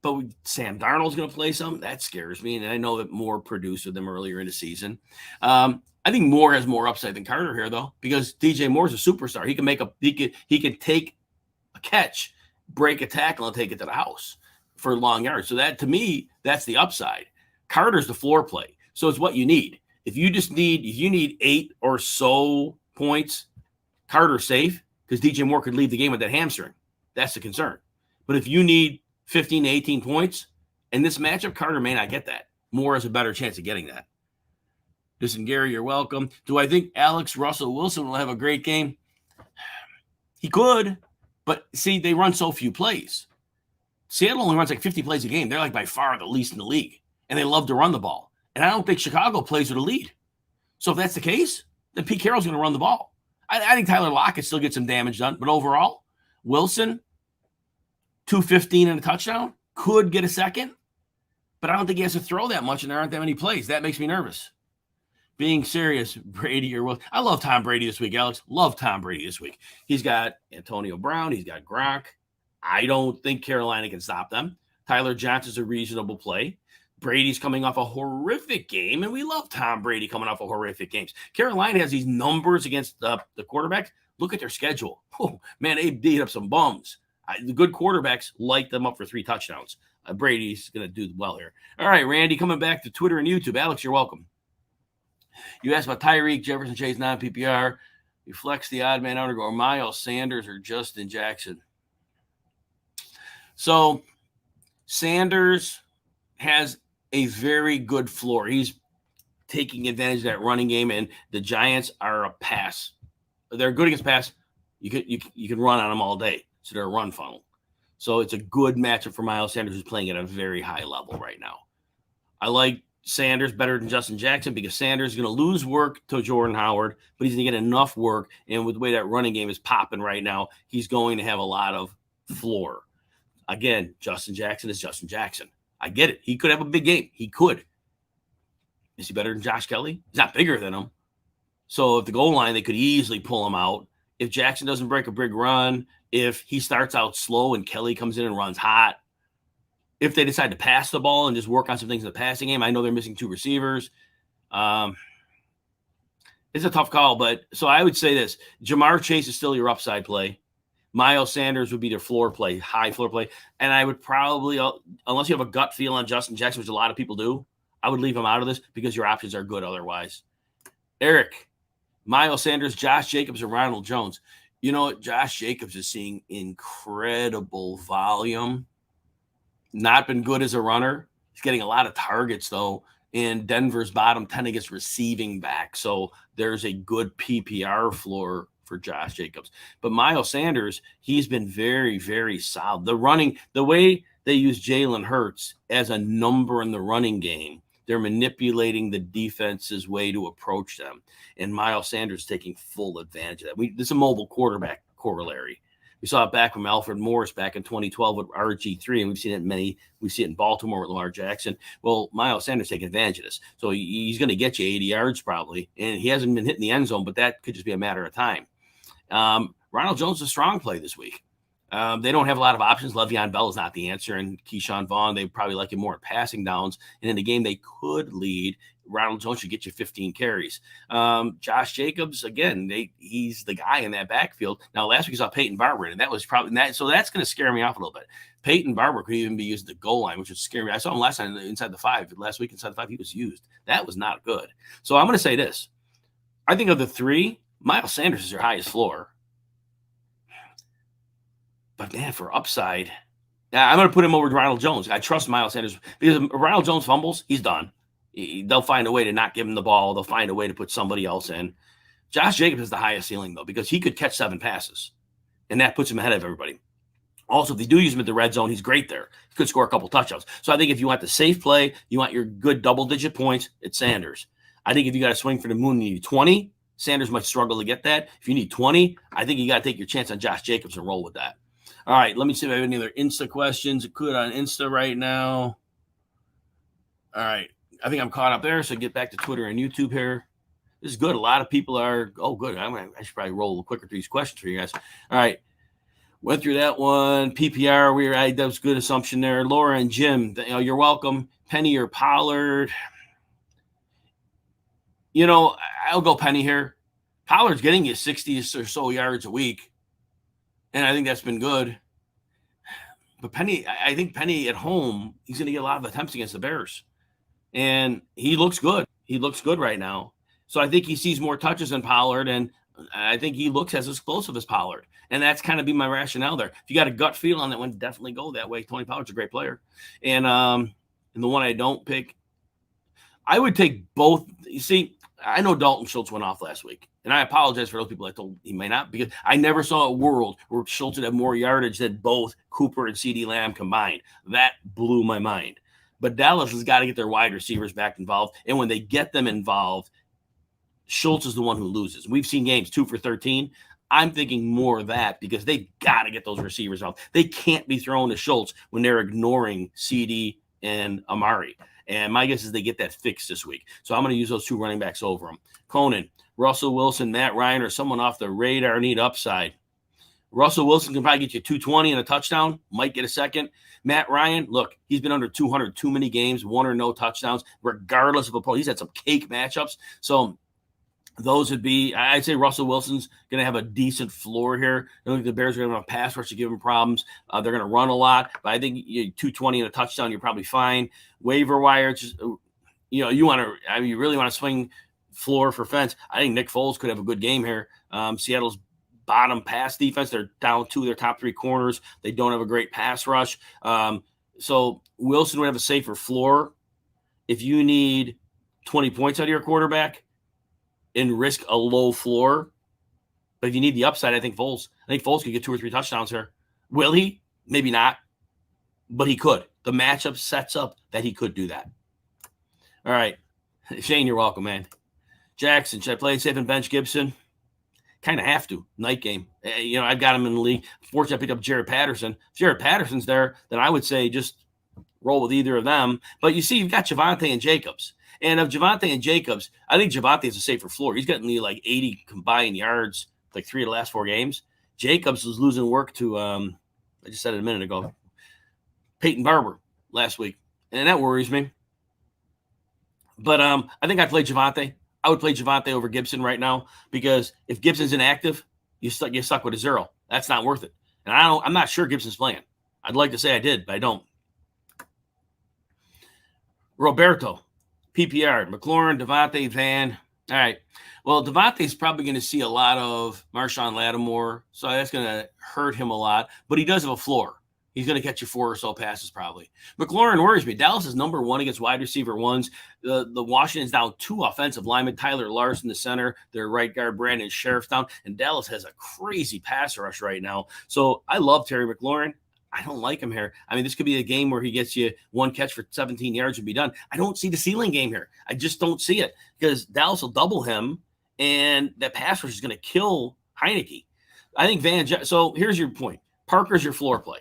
But Sam Darnold's going to play some. That scares me. And I know that Moore produced with them earlier in the season. I think Moore has more upside than Carter here, though, because DJ Moore's a superstar. He can take a catch, break a tackle, and take it to the house for long yards. So that, to me, that's the upside. Carter's the floor play. So it's what you need. If you need 8 or so points, Carter's safe because DJ Moore could leave the game with that hamstring. That's the concern. But if you need 15 to 18 points in this matchup, Carter may not get that. Moore has a better chance of getting that. Listen, Gary, you're welcome. Do I think Alex Russell Wilson will have a great game? He could, but see, they run so few plays. Seattle only runs like 50 plays a game. They're like by far the least in the league, and they love to run the ball. And I don't think Chicago plays with a lead. So if that's the case, then Pete Carroll's going to run the ball. I think Tyler Lockett still gets some damage done, but overall, Wilson, 215 and a touchdown, could get a second, but I don't think he has to throw that much, and there aren't that many plays. That makes me nervous. Being serious, Brady or Wilson. I love Tom Brady this week, Alex. Love Tom Brady this week. He's got Antonio Brown. He's got Gronk. I don't think Carolina can stop them. Tyler Johnson's a reasonable play. Brady's coming off a horrific game, and we love Tom Brady coming off of horrific games. Carolina has these numbers against the quarterbacks. Look at their schedule. Oh, man, they beat up some bums. The good quarterbacks light them up for 3 touchdowns. Brady's going to do well here. All right, Randy, coming back to Twitter and YouTube. Alex, you're welcome. You asked about Tyreek, Jefferson, Chase, non-PPR. You flex the odd man out or Miles Sanders or Justin Jackson. So Sanders has a very good floor. He's taking advantage of that running game, and the Giants are a pass. They're good against pass. You can run on them all day. So they're a run funnel. So it's a good matchup for Miles Sanders, who's playing at a very high level right now. I like Sanders better than Justin Jackson because Sanders is going to lose work to Jordan Howard, but he's going to get enough work. And with the way that running game is popping right now, he's going to have a lot of floor. Again, Justin Jackson is Justin Jackson. I get it. He could have a big game. He could. Is he better than Josh Kelly? He's not bigger than him. So at the goal line, they could easily pull him out. If Jackson doesn't break a big run, if he starts out slow and Kelly comes in and runs hot, if they decide to pass the ball and just work on some things in the passing game, I know they're missing 2 receivers. It's a tough call, but so I would say this. Jamar Chase is still your upside play. Miles Sanders would be their floor play, high floor play. And I would probably, unless you have a gut feel on Justin Jackson, which a lot of people do, I would leave him out of this because your options are good otherwise. Eric, Miles Sanders, Josh Jacobs, and Ronald Jones. You know what? Josh Jacobs is seeing incredible volume. Not been good as a runner. He's getting a lot of targets, though, and Denver's bottom 10 against receiving back. So there's a good PPR floor for Josh Jacobs. But Miles Sanders, he's been very, very solid. The way they use Jalen Hurts as a number in the running game, they're manipulating the defense's way to approach them. And Miles Sanders is taking full advantage of that. This is a mobile quarterback corollary. We saw it back from Alfred Morris back in 2012 with RG3, and we've seen it we see it in Baltimore with Lamar Jackson. Well, Miles Sanders taking advantage of this. So he's going to get you 80 yards probably, and he hasn't been hitting the end zone, but that could just be a matter of time. Ronald Jones is a strong play this week. They don't have a lot of options. Le'Veon Bell is not the answer, and Keyshawn Vaughn, they probably like him more at passing downs. And in the game they could lead, Ronald Jones should get you 15 carries. Josh Jacobs, again, he's the guy in that backfield. Now, last week I saw Peyton Barber, and that was probably that. So that's going to scare me off a little bit. Peyton Barber could even be used at the goal line, which would scare me. I saw him last time inside the 5. Last week inside the 5, he was used. That was not good. So I'm going to say this. I think of the 3, Miles Sanders is your highest floor. But, man, for upside, I'm going to put him over to Ronald Jones. I trust Miles Sanders because if Ronald Jones fumbles, he's done. They'll find a way to not give him the ball. They'll find a way to put somebody else in. Josh Jacobs has the highest ceiling, though, because he could catch 7 passes, and that puts him ahead of everybody. Also, if they do use him at the red zone, he's great there. He could score a couple touchdowns. So I think if you want the safe play, you want your good double-digit points, it's Sanders. I think if you got to swing for the moon, you need 20. Sanders might struggle to get that. If you need 20, I think you got to take your chance on Josh Jacobs and roll with that. All right, let me see if I have any other Insta questions. Good on Insta right now. All right, I think I'm caught up there, so get back to Twitter and YouTube here. This is good. A lot of people are, good. I should probably roll a little quicker through these questions for you guys. All right, went through that one. PPR, that was a good assumption there. Laura and Jim, you're welcome. Penny or Pollard. I'll go Penny here. Pollard's getting you 60 or so yards a week. And I think that's been good. But I think Penny at home, he's going to get a lot of attempts against the Bears. And he looks good. He looks good right now. So I think he sees more touches than Pollard, and I think he looks as explosive as Pollard. And that's kind of be my rationale there. If you got a gut feel on that one, definitely go that way. Tony Pollard's a great player. And the one I don't pick, I would take both. You see, I know Dalton Schultz went off last week. And I apologize for those people I told he may not, because I never saw a world where Schultz would have more yardage than both Cooper and CeeDee Lamb combined. That blew my mind. But Dallas has got to get their wide receivers back involved. And when they get them involved, Schultz is the one who loses. We've seen games 2 for 13. I'm thinking more of that because they've got to get those receivers out. They can't be thrown to Schultz when they're ignoring CeeDee and Amari. And my guess is they get that fixed this week. So I'm going to use those 2 running backs over them. Conan, Russell Wilson, Matt Ryan, or someone off the radar need upside. Russell Wilson can probably get you 220 and a touchdown, might get a second. Matt Ryan, look, he's been under 200 too many games, 1 or no touchdowns, regardless of opponent. He's had some cake matchups. So those would be, I'd say Russell Wilson's going to have a decent floor here. I don't think the Bears are going to have a pass rush to give him problems. They're going to run a lot, but I think 220 and a touchdown, you're probably fine. Waiver wire, just, you really want to swing floor for fence. I think Nick Foles could have a good game here. Seattle's bottom pass defense. They're down 2 of their top 3 corners. They don't have a great pass rush. So Wilson would have a safer floor. If you need 20 points out of your quarterback and risk a low floor, but if you need the upside, I think Foles could get 2 or 3 touchdowns here. Will he? Maybe not, but he could. The matchup sets up that he could do that. All right. Shane, you're welcome, man. Jackson, should I play safe and bench Gibson? Kind of have to. Night game. I've got him in the league. Fortunately, I picked up Jared Patterson. If Jared Patterson's there, then I would say just roll with either of them. But you see, you've got Javonte and Jacobs. And of Javonte and Jacobs, I think Javonte is a safer floor. He's gotten like 80 combined yards, like 3 of the last 4 games. Jacobs was losing work to, I just said it a minute ago, Peyton Barber last week. And that worries me. But I think I played Javonte. I would play Javonte over Gibson right now because if Gibson's inactive, you're stuck with a 0. That's not worth it. And I'm not sure Gibson's playing. I'd like to say I did, but I don't. Roberto, PPR, McLaurin, Devontae, Van. All right. Well, Devontae's probably going to see a lot of Marshawn Lattimore, so that's going to hurt him a lot. But he does have a floor. He's going to catch you 4 or so passes probably. McLaurin worries me. Dallas is number 1 against wide receiver ones. The Washington's down 2 offensive linemen. Tyler Larson, the center. Their right guard, Brandon Sheriff's down. And Dallas has a crazy pass rush right now. So I love Terry McLaurin. I don't like him here. I mean, this could be a game where he gets you 1 catch for 17 yards and be done. I don't see the ceiling game here. I just don't see it because Dallas will double him, and that pass rush is going to kill Heineke. I think so here's your point. Parker's your floor play.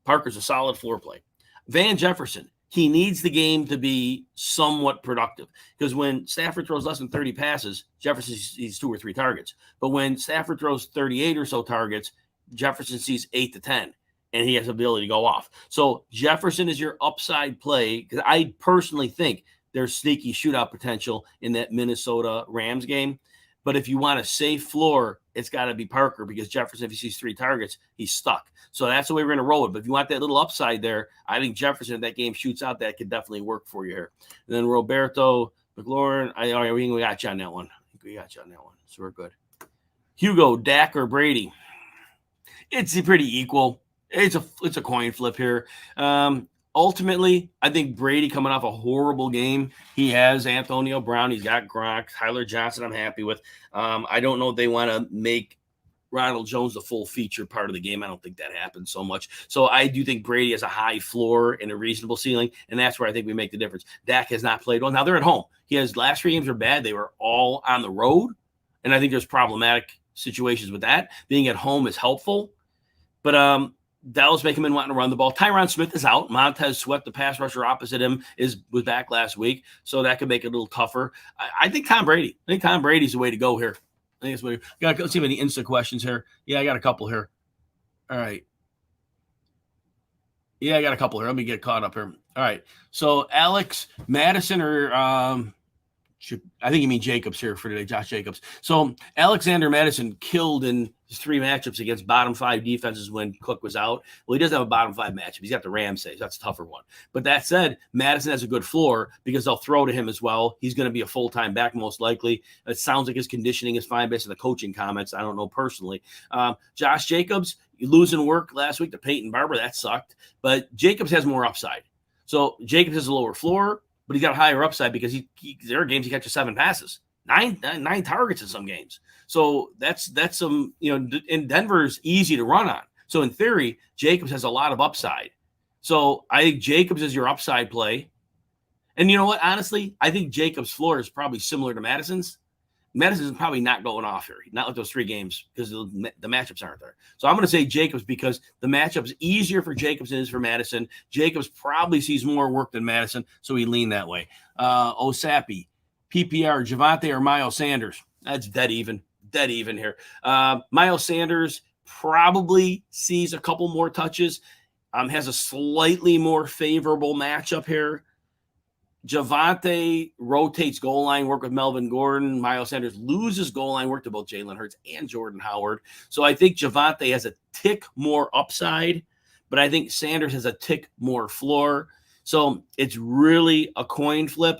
Parker's a solid floor play. Van Jefferson, he needs the game to be somewhat productive because when Stafford throws less than 30 passes, Jefferson sees 2 or 3 targets. But when Stafford throws 38 or so targets, Jefferson sees 8 to 10, and he has the ability to go off. So Jefferson is your upside play because I personally think there's sneaky shootout potential in that Minnesota Rams game. But if you want a safe floor, it's got to be Parker because Jefferson, if he sees 3 targets, he's stuck. So that's the way we're going to roll it. But if you want that little upside there, I think Jefferson, if that game shoots out, that could definitely work for you here. And then Roberto, McLaurin, we got you on that one. I think we got you on that one. So we're good. Hugo, Dak, or Brady? It's pretty equal. It's a coin flip here. Ultimately, I think Brady coming off a horrible game. He has Antonio Brown. He's got Gronk. Tyler Johnson I'm happy with. I don't know if they want to make Ronald Jones the full feature part of the game. I don't think that happens so much. So I do think Brady has a high floor and a reasonable ceiling, and that's where I think we make the difference. Dak has not played well. Now they're at home. His last 3 games are bad. They were all on the road, and I think there's problematic situations with that. Being at home is helpful, but Dallas make him in wanting to run the ball. Tyron Smith is out. Montez Sweat, the pass rusher opposite him, was back last week, so that could make it a little tougher. I think Tom Brady. I think Tom Brady's the way to go here. I think it's way. Let's see if any Insta questions here. Yeah, I got a couple here. All right. Yeah, I got a couple here. Let me get caught up here. All right. So Alex Madison or I think you mean Jacobs here for today, Josh Jacobs. So Alexander Madison killed in his 3 matchups against bottom 5 defenses when Cook was out. Well, he doesn't have a bottom 5 matchup. He's got the Rams, so that's a tougher one. But that said, Madison has a good floor because they'll throw to him as well. He's going to be a full-time back most likely. It sounds like his conditioning is fine based on the coaching comments. I don't know personally. Josh Jacobs, losing work last week to Peyton Barber. That sucked. But Jacobs has more upside. So Jacobs has a lower floor, but he's got a higher upside because there are games he catches 7 passes, nine targets in some games. So that's some, and Denver's easy to run on. So in theory, Jacobs has a lot of upside. So I think Jacobs is your upside play. And you know what? Honestly, I think Jacobs' floor is probably similar to Madison's. Madison's probably not going off here, not like those 3 games, because the matchups aren't there. So I'm going to say Jacobs because the matchup's easier for Jacobs than it is for Madison. Jacobs probably sees more work than Madison, so he leaned that way. Osapi, PPR, Javonte or Miles Sanders. That's dead even here. Miles Sanders probably sees a couple more touches, has a slightly more favorable matchup here. Javonte rotates goal line work with Melvin Gordon. Miles Sanders loses goal line work to both Jalen Hurts and Jordan Howard. So I think Javonte has a tick more upside, but I think Sanders has a tick more floor. So it's really a coin flip.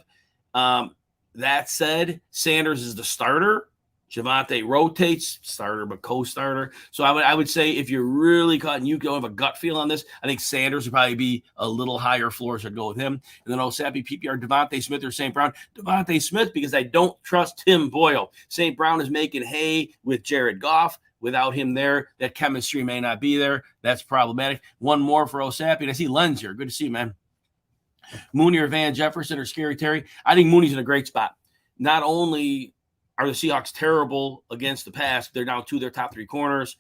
That said, Sanders is the starter. Javonte rotates, starter but co-starter. So I would say if you're really caught and you don't have a gut feel on this, I think Sanders would probably be a little higher floor, so I'd go with him. And then Osapi, PPR, Devontae Smith or St. Brown. Devontae Smith because I don't trust Tim Boyle. St. Brown is making hay with Jared Goff. Without him there, that chemistry may not be there. That's problematic. One more for Osapi. And I see Lenz here. Good to see you, man. Mooney or Van Jefferson or Scary Terry. I think Mooney's in a great spot. Not only are the Seahawks terrible against the pass, they're down 2 of their top 3 corners.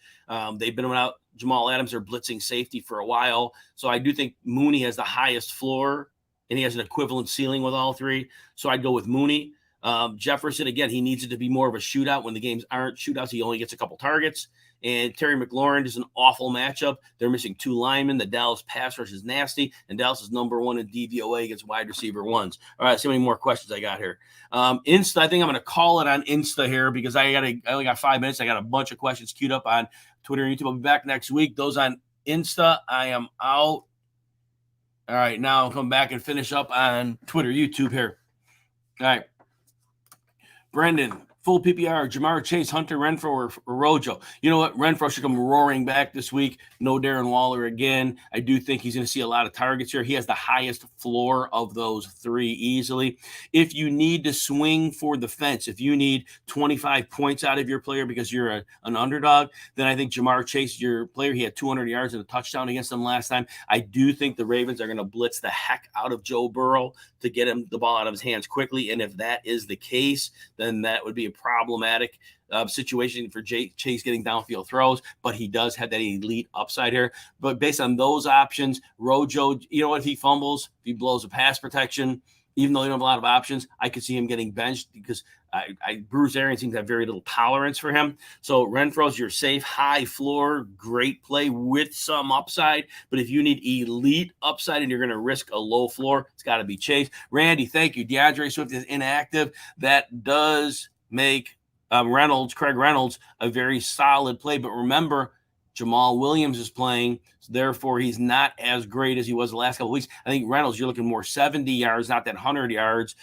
They've been without Jamal Adams, they're blitzing safety for a while. So I do think Mooney has the highest floor, and he has an equivalent ceiling with all 3. So I'd go with Mooney. Jefferson, again, he needs it to be more of a shootout. When the games aren't shootouts, he only gets a couple targets. And Terry McLaurin is an awful matchup. They're missing 2 linemen. The Dallas pass rush is nasty, and Dallas is number 1 in DVOA against wide receiver ones. All right, see how many more questions I got here. Insta, I think I'm going to call it on Insta here because I only got 5 minutes. I got a bunch of questions queued up on Twitter and YouTube. I'll be back next week. Those on Insta, I am out. All right, now I'll come back and finish up on Twitter, YouTube here. All right. Brendan, full PPR, Jamar Chase, Hunter Renfrow, or Rojo. You know what? Renfrow should come roaring back this week. No Darren Waller again. I do think he's going to see a lot of targets here. He has the highest floor of those 3 easily. If you need to swing for the fence, if you need 25 points out of your player because you're an underdog, then I think Jamar Chase is your player. He had 200 yards and a touchdown against them last time. I do think the Ravens are going to blitz the heck out of Joe Burrow to get him the ball out of his hands quickly. And if that is the case, then that would be a problematic situation for Chase getting downfield throws, but he does have that elite upside here. But based on those options, Rojo, you know what, if he fumbles, if he blows a pass protection, even though you don't have a lot of options, I could see him getting benched because Bruce Arians seems to have very little tolerance for him. So Renfro's your safe, high floor, great play with some upside. But if you need elite upside and you're going to risk a low floor, it's got to be Chase. Randy, thank you. Deandre Swift is inactive. That does make Craig Reynolds, a very solid play. But remember, Jamal Williams is playing, so therefore he's not as great as he was the last couple of weeks. I think Reynolds, you're looking more 70 yards, not that 100 yards,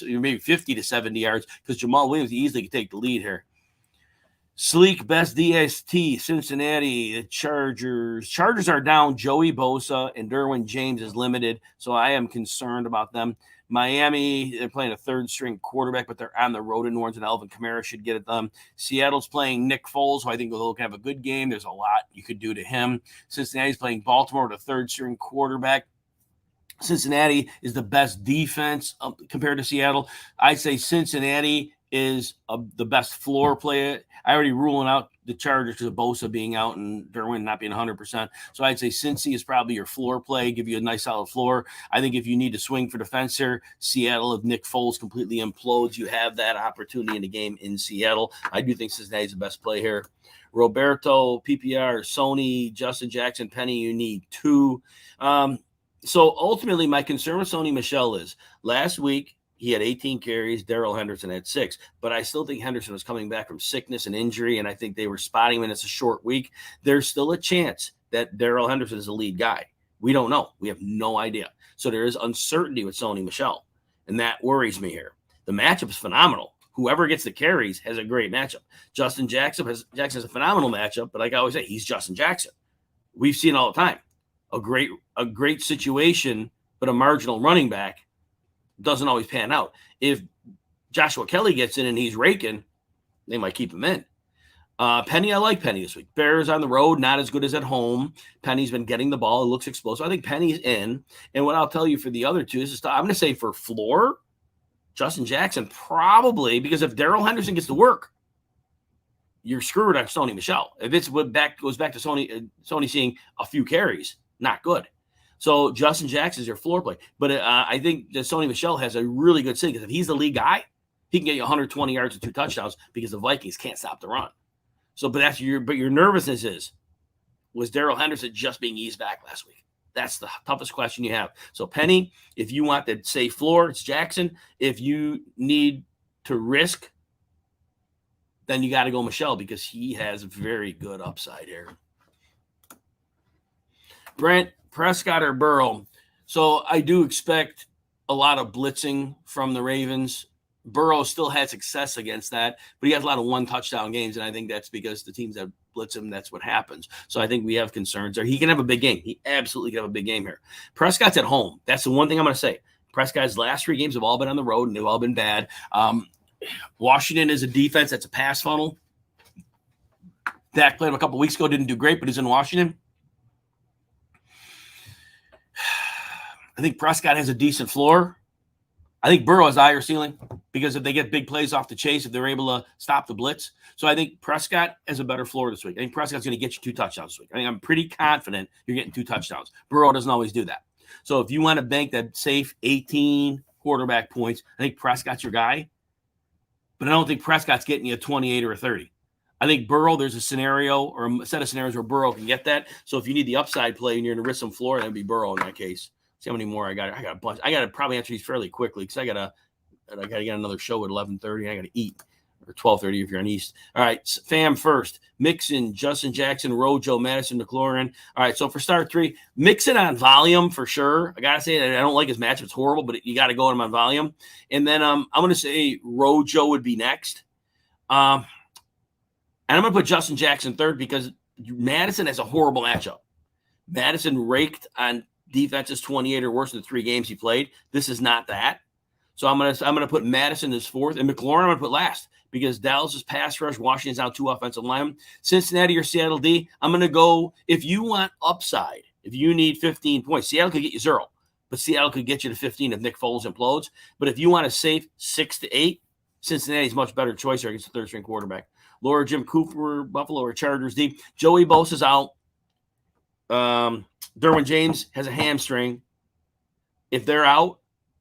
maybe 50 to 70 yards, because Jamal Williams easily could take the lead here. Sleek, best DST, Cincinnati, the Chargers. Chargers are down. Joey Bosa and Derwin James is limited, so I am concerned about them. Miami, they're playing a 3rd-string quarterback, but they're on the road in New Orleans, and Alvin Kamara should get it done. Seattle's playing Nick Foles, who I think will have a good game. There's a lot you could do to him. Cincinnati's playing Baltimore with a 3rd-string quarterback. Cincinnati is the best defense compared to Seattle. I'd say Cincinnati is the best floor play. I already ruling out the Chargers because of Bosa being out and Derwin not being 100%. So I'd say Cincy is probably your floor play, give you a nice solid floor. I think if you need to swing for defense here, Seattle, if Nick Foles completely implodes, you have that opportunity in the game in Seattle. I do think Cincinnati's the best play here. Roberto, PPR, Sony, Justin Jackson, Penny, you need 2. So ultimately my concern with Sony Michel is last week, he had 18 carries. Darrell Henderson had 6. But I still think Henderson was coming back from sickness and injury, and I think they were spotting him, and it's a short week. There's still a chance that Darrell Henderson is the lead guy. We don't know. We have no idea. So there is uncertainty with Sony Michel, and that worries me here. The matchup is phenomenal. Whoever gets the carries has a great matchup. Justin Jackson has a phenomenal matchup, but like I always say, he's Justin Jackson. We've seen it all the time. A great situation, but a marginal running back doesn't always pan out. If Joshua Kelly gets in and he's raking, they might keep him in. Penny, I like Penny this week. Bears on the road, not as good as at home. Penny's been getting the ball. It looks explosive. I think Penny's in. And what I'll tell you for the other 2 is I'm going to say for floor, Justin Jackson probably, because if Darrell Henderson gets to work, you're screwed on Sony Michel. If it's goes back to Sony seeing a few carries, not good. So Justin Jackson is your floor play. But I think that Sony Michel has a really good thing, because if he's the lead guy, he can get you 120 yards and 2 touchdowns, because the Vikings can't stop the run. So, but your nervousness was Darrell Henderson just being eased back last week? That's the toughest question you have. So Penny, if you want the safe floor, it's Jackson. If you need to risk, then you got to go Michel, because he has very good upside here. Brent, Prescott or Burrow? So I do expect a lot of blitzing from the Ravens. Burrow still had success against that, but he has a lot of one-touchdown games, and I think that's because the teams that blitz him, that's what happens. So I think we have concerns there. He can have a big game. He absolutely can have a big game here. Prescott's at home. That's the one thing I'm going to say. Prescott's last 3 games have all been on the road, and they've all been bad. Washington is a defense that's a pass funnel. Dak played him a couple weeks ago, didn't do great, but he's in Washington. I think Prescott has a decent floor. I think Burrow has a higher ceiling, because if they get big plays off the chase, if they're able to stop the blitz. So I think Prescott has a better floor this week. I think Prescott's going to get you 2 touchdowns this week. I think I'm pretty confident you're getting 2 touchdowns. Burrow doesn't always do that. So if you want to bank that safe 18 quarterback points, I think Prescott's your guy. But I don't think Prescott's getting you a 28 or a 30. I think Burrow, there's a scenario or a set of scenarios where Burrow can get that. So if you need the upside play and you're going to risk some floor, that'd be Burrow in that case. See how many more I got. I got a bunch. I got to probably answer these fairly quickly, because I got to get another show at 11:30. I got to eat, or 12:30 if you're on East. All right, fam first. Mixon, Justin Jackson, Rojo, Madison, McLaurin. All right, so for start 3, Mixon on volume for sure. I got to say that I don't like his matchup. It's horrible, but you got to go him on volume. And then I'm going to say Rojo would be next. And I'm going to put Justin Jackson third, because Madison has a horrible matchup. Madison raked on defenses 28 or worse in the 3 games he played. This is not that. So I'm gonna put Madison as 4th, and McLaurin I'm gonna put last, because Dallas's pass rush, Washington's out 2 offensive linemen. Cincinnati or Seattle D, I'm gonna go, if you want upside, if you need 15 points, Seattle could get you 0, but Seattle could get you to 15 if Nick Foles implodes. But if you want a safe 6 to 8, Cincinnati's much better choice here against the 3rd string quarterback. Laura, Jim Cooper, Buffalo or Chargers D. Joey Bosa's out. Derwin James has a hamstring. If they're out,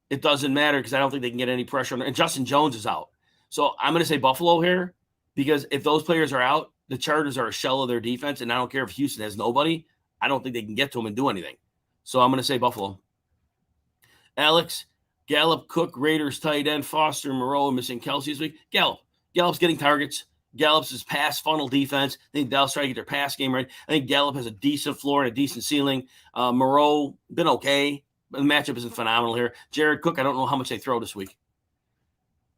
it doesn't matter, because I don't think they can get any pressure on them. And Justin Jones is out. So I'm going to say Buffalo here, because if those players are out, the Chargers are a shell of their defense, and I don't care if Houston has nobody. I don't think they can get to them and do anything. So I'm going to say Buffalo. Alex, Gallup, Cook, Raiders, tight end, Foster, Moreau, missing Kelsey this week. Gallup's getting targets. Gallup's his pass funnel defense. I think Dallas trying to get their pass game right. I think Gallup has a decent floor and a decent ceiling. Moreau, been okay, but the matchup isn't phenomenal here. Jared Cook, I don't know how much they throw this week.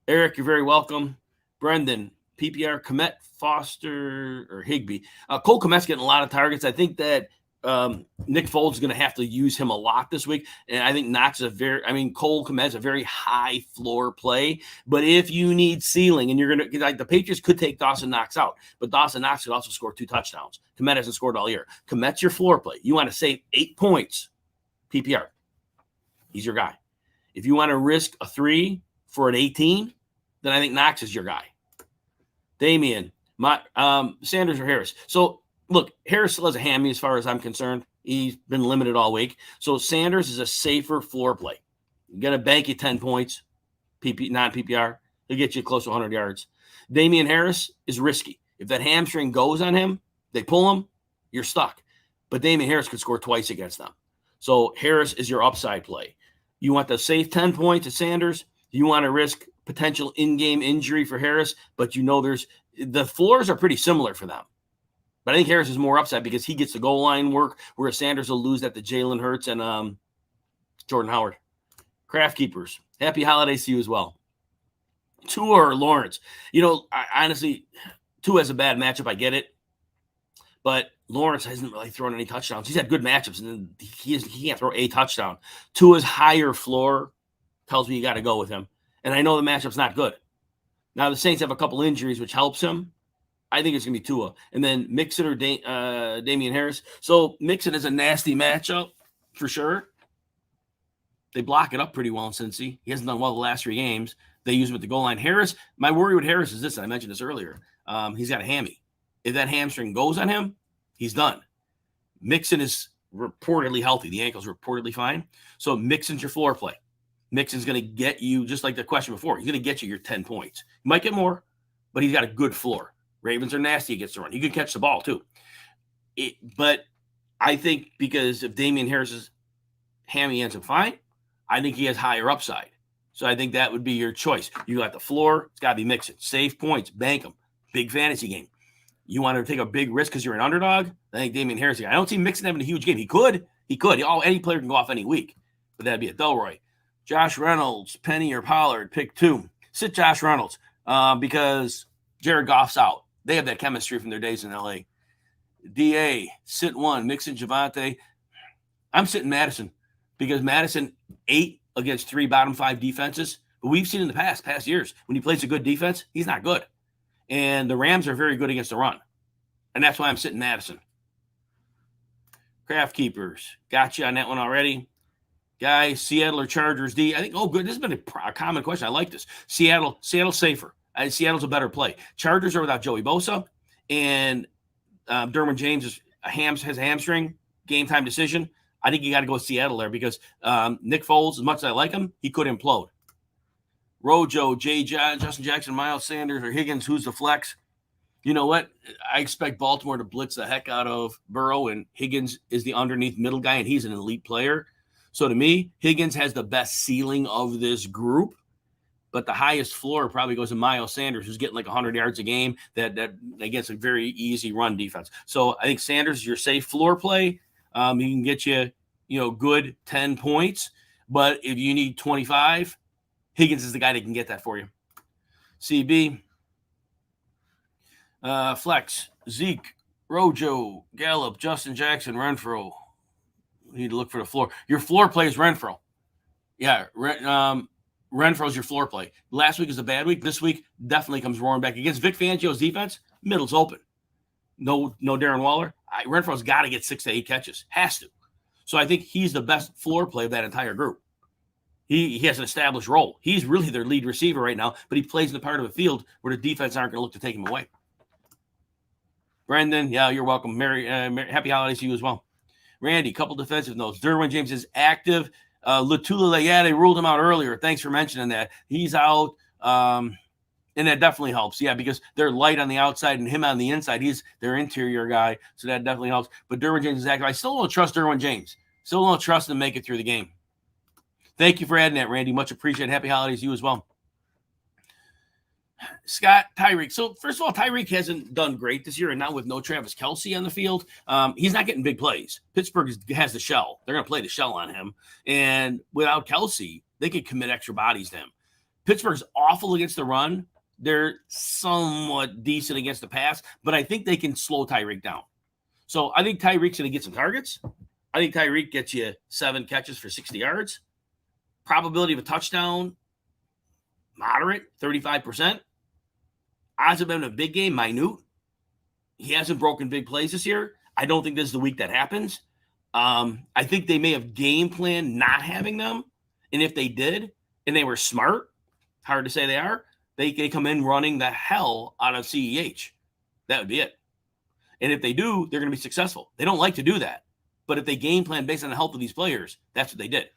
Eric, you're very welcome. Brendan, PPR, Kmet, Foster, or Higbee. Cole Kmet's getting a lot of targets. I think that Nick Foles is going to have to use him a lot this week. And I think Cole Kmet's a very high floor play. But if you need ceiling, and you're going to, like, the Patriots could take Dawson Knox out, but Dawson Knox could also score 2 touchdowns. Kmet hasn't scored all year. Kmet's your floor play. You want to save 8 points, PPR. He's your guy. If you want to risk a 3 for an 18, then I think Knox is your guy. Damian, Sanders or Harris. So, look, Harris still has a hammy as far as I'm concerned. He's been limited all week. So Sanders is a safer floor play. You're going to bank you 10 points, non-PPR. He'll get you close to 100 yards. Damian Harris is risky. If that hamstring goes on him, they pull him, you're stuck. But Damian Harris could score twice against them. So Harris is your upside play. You want the safe 10 points to Sanders. You want to risk potential in-game injury for Harris, but you know the floors are pretty similar for them. But I think Harris is more upside, because he gets the goal line work, whereas Sanders will lose that to Jalen Hurts and Jordan Howard. Craft Keepers, happy holidays to you as well. Tua or Lawrence? Honestly, Tua has a bad matchup. I get it. But Lawrence hasn't really thrown any touchdowns. He's had good matchups, and he can't throw a touchdown. Tua's higher floor tells me you got to go with him. And I know the matchup's not good. Now, the Saints have a couple injuries, which helps him. I think it's going to be Tua. And then Mixon or Damian Harris. So Mixon is a nasty matchup for sure. They block it up pretty well in Cincy. He hasn't done well the last 3 games. They use him at the goal line. Harris, my worry with Harris is this, and I mentioned this earlier. He's got a hammy. If that hamstring goes on him, he's done. Mixon is reportedly healthy. The ankle's reportedly fine. So Mixon's your floor play. Mixon's going to get you, just like the question before, he's going to get you your 10 points. He might get more, but he's got a good floor. Ravens are nasty against the run. He can catch the ball too. But I think because if Damian Harris's hammy ends up fine, I think he has higher upside. So I think that would be your choice. You got the floor. It's got to be Mixon. Save points. Bank them. Big fantasy game. You want to take a big risk because you're an underdog? I think Damian Harris. I don't see Mixon having a huge game. He could. Any player can go off any week. But that'd be a Delroy. Josh Reynolds, Penny or Pollard, pick 2. Sit Josh Reynolds because Jared Goff's out. They have that chemistry from their days in L.A. DA, sit 1. Mixon, Javante. I'm sitting Madison because Madison 8 against 3 bottom 5 defenses. But we've seen in the past years, when he plays a good defense, he's not good. And the Rams are very good against the run. And that's why I'm sitting Madison. Craft Keepers. Got you on that one already. Guys, Seattle or Chargers D? I think, good. This has been a common question. I like this. Seattle's safer. Seattle's a better play. Chargers are without Joey Bosa. And Derwin James has a hamstring. Game time decision. I think you got to go with Seattle there because Nick Foles, as much as I like him, he could implode. Rojo, Justin Jackson, Miles Sanders, or Higgins, who's the flex? You know what? I expect Baltimore to blitz the heck out of Burrow, and Higgins is the underneath middle guy, and he's an elite player. So to me, Higgins has the best ceiling of this group, but the highest floor probably goes to Miles Sanders, who's getting like 100 yards a game that against a very easy run defense. So I think Sanders is your safe floor play. He can get you, good 10 points, but if you need 25, Higgins is the guy that can get that for you. CB, Flex, Zeke, Rojo, Gallup, Justin Jackson, Renfro. We need to look for the floor. Your floor play is Renfro. Yeah, Renfro's your floor play. Last week was a bad week. This week definitely comes roaring back. Against Vic Fangio's defense, middle's open. No Darren Waller. Renfro's got to get 6 to 8 catches. Has to. So I think he's the best floor play of that entire group. He has an established role. He's really their lead receiver right now, but he plays in the part of the field where the defense aren't going to look to take him away. Brendan, yeah, you're welcome. Happy holidays to you as well. Randy, couple defensive notes. Derwin James is active. Latula, they ruled him out earlier. Thanks for mentioning that. He's out, and that definitely helps. Yeah, because they're light on the outside and him on the inside. He's their interior guy, so that definitely helps. But Derwin James is active. I still don't trust Derwin James. Still don't trust him to make it through the game. Thank you for adding that, Randy. Much appreciated. Happy holidays to you as well. Scott, Tyreek. So, first of all, Tyreek hasn't done great this year, and now with no Travis Kelce on the field, he's not getting big plays. Pittsburgh has the shell. They're going to play the shell on him. And without Kelce, they could commit extra bodies to him. Pittsburgh's awful against the run. They're somewhat decent against the pass, but I think they can slow Tyreek down. So, I think Tyreek's going to get some targets. I think Tyreek gets you 7 catches for 60 yards. Probability of a touchdown, moderate, 35%. Odds of him in a big game, minute. He hasn't broken big plays this year. I don't think this is the week that happens. I think they may have game planned not having them. And if they did, and they were smart, hard to say they are, they come in running the hell out of CEH. That would be it. And if they do, they're going to be successful. They don't like to do that. But if they game plan based on the health of these players, that's what they did.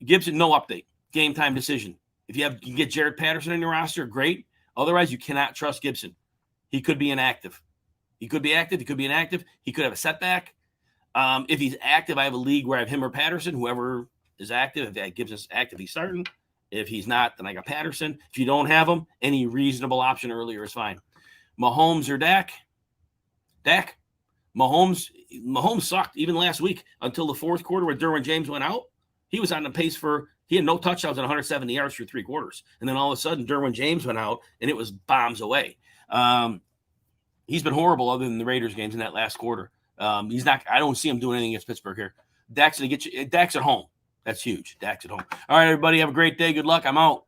Gibson, no update. Game time decision. If you can get Jared Patterson in your roster, great. Otherwise, you cannot trust Gibson. He could be inactive. He could be active. He could be inactive. He could have a setback. If he's active, I have a league where I have him or Patterson, whoever is active. If Gibson's active, he's starting. If he's not, then I got Patterson. If you don't have him, any reasonable option earlier is fine. Mahomes or Dak? Dak. Mahomes sucked even last week until the fourth quarter where Derwin James went out. He was on the pace he had no touchdowns and 170 yards through 3 quarters. And then all of a sudden, Derwin James went out, and it was bombs away. He's been horrible other than the Raiders games in that last quarter. I don't see him doing anything against Pittsburgh here. Dak's going to get you. Dak's at home. That's huge. Dak's at home. All right, everybody, have a great day. Good luck. I'm out.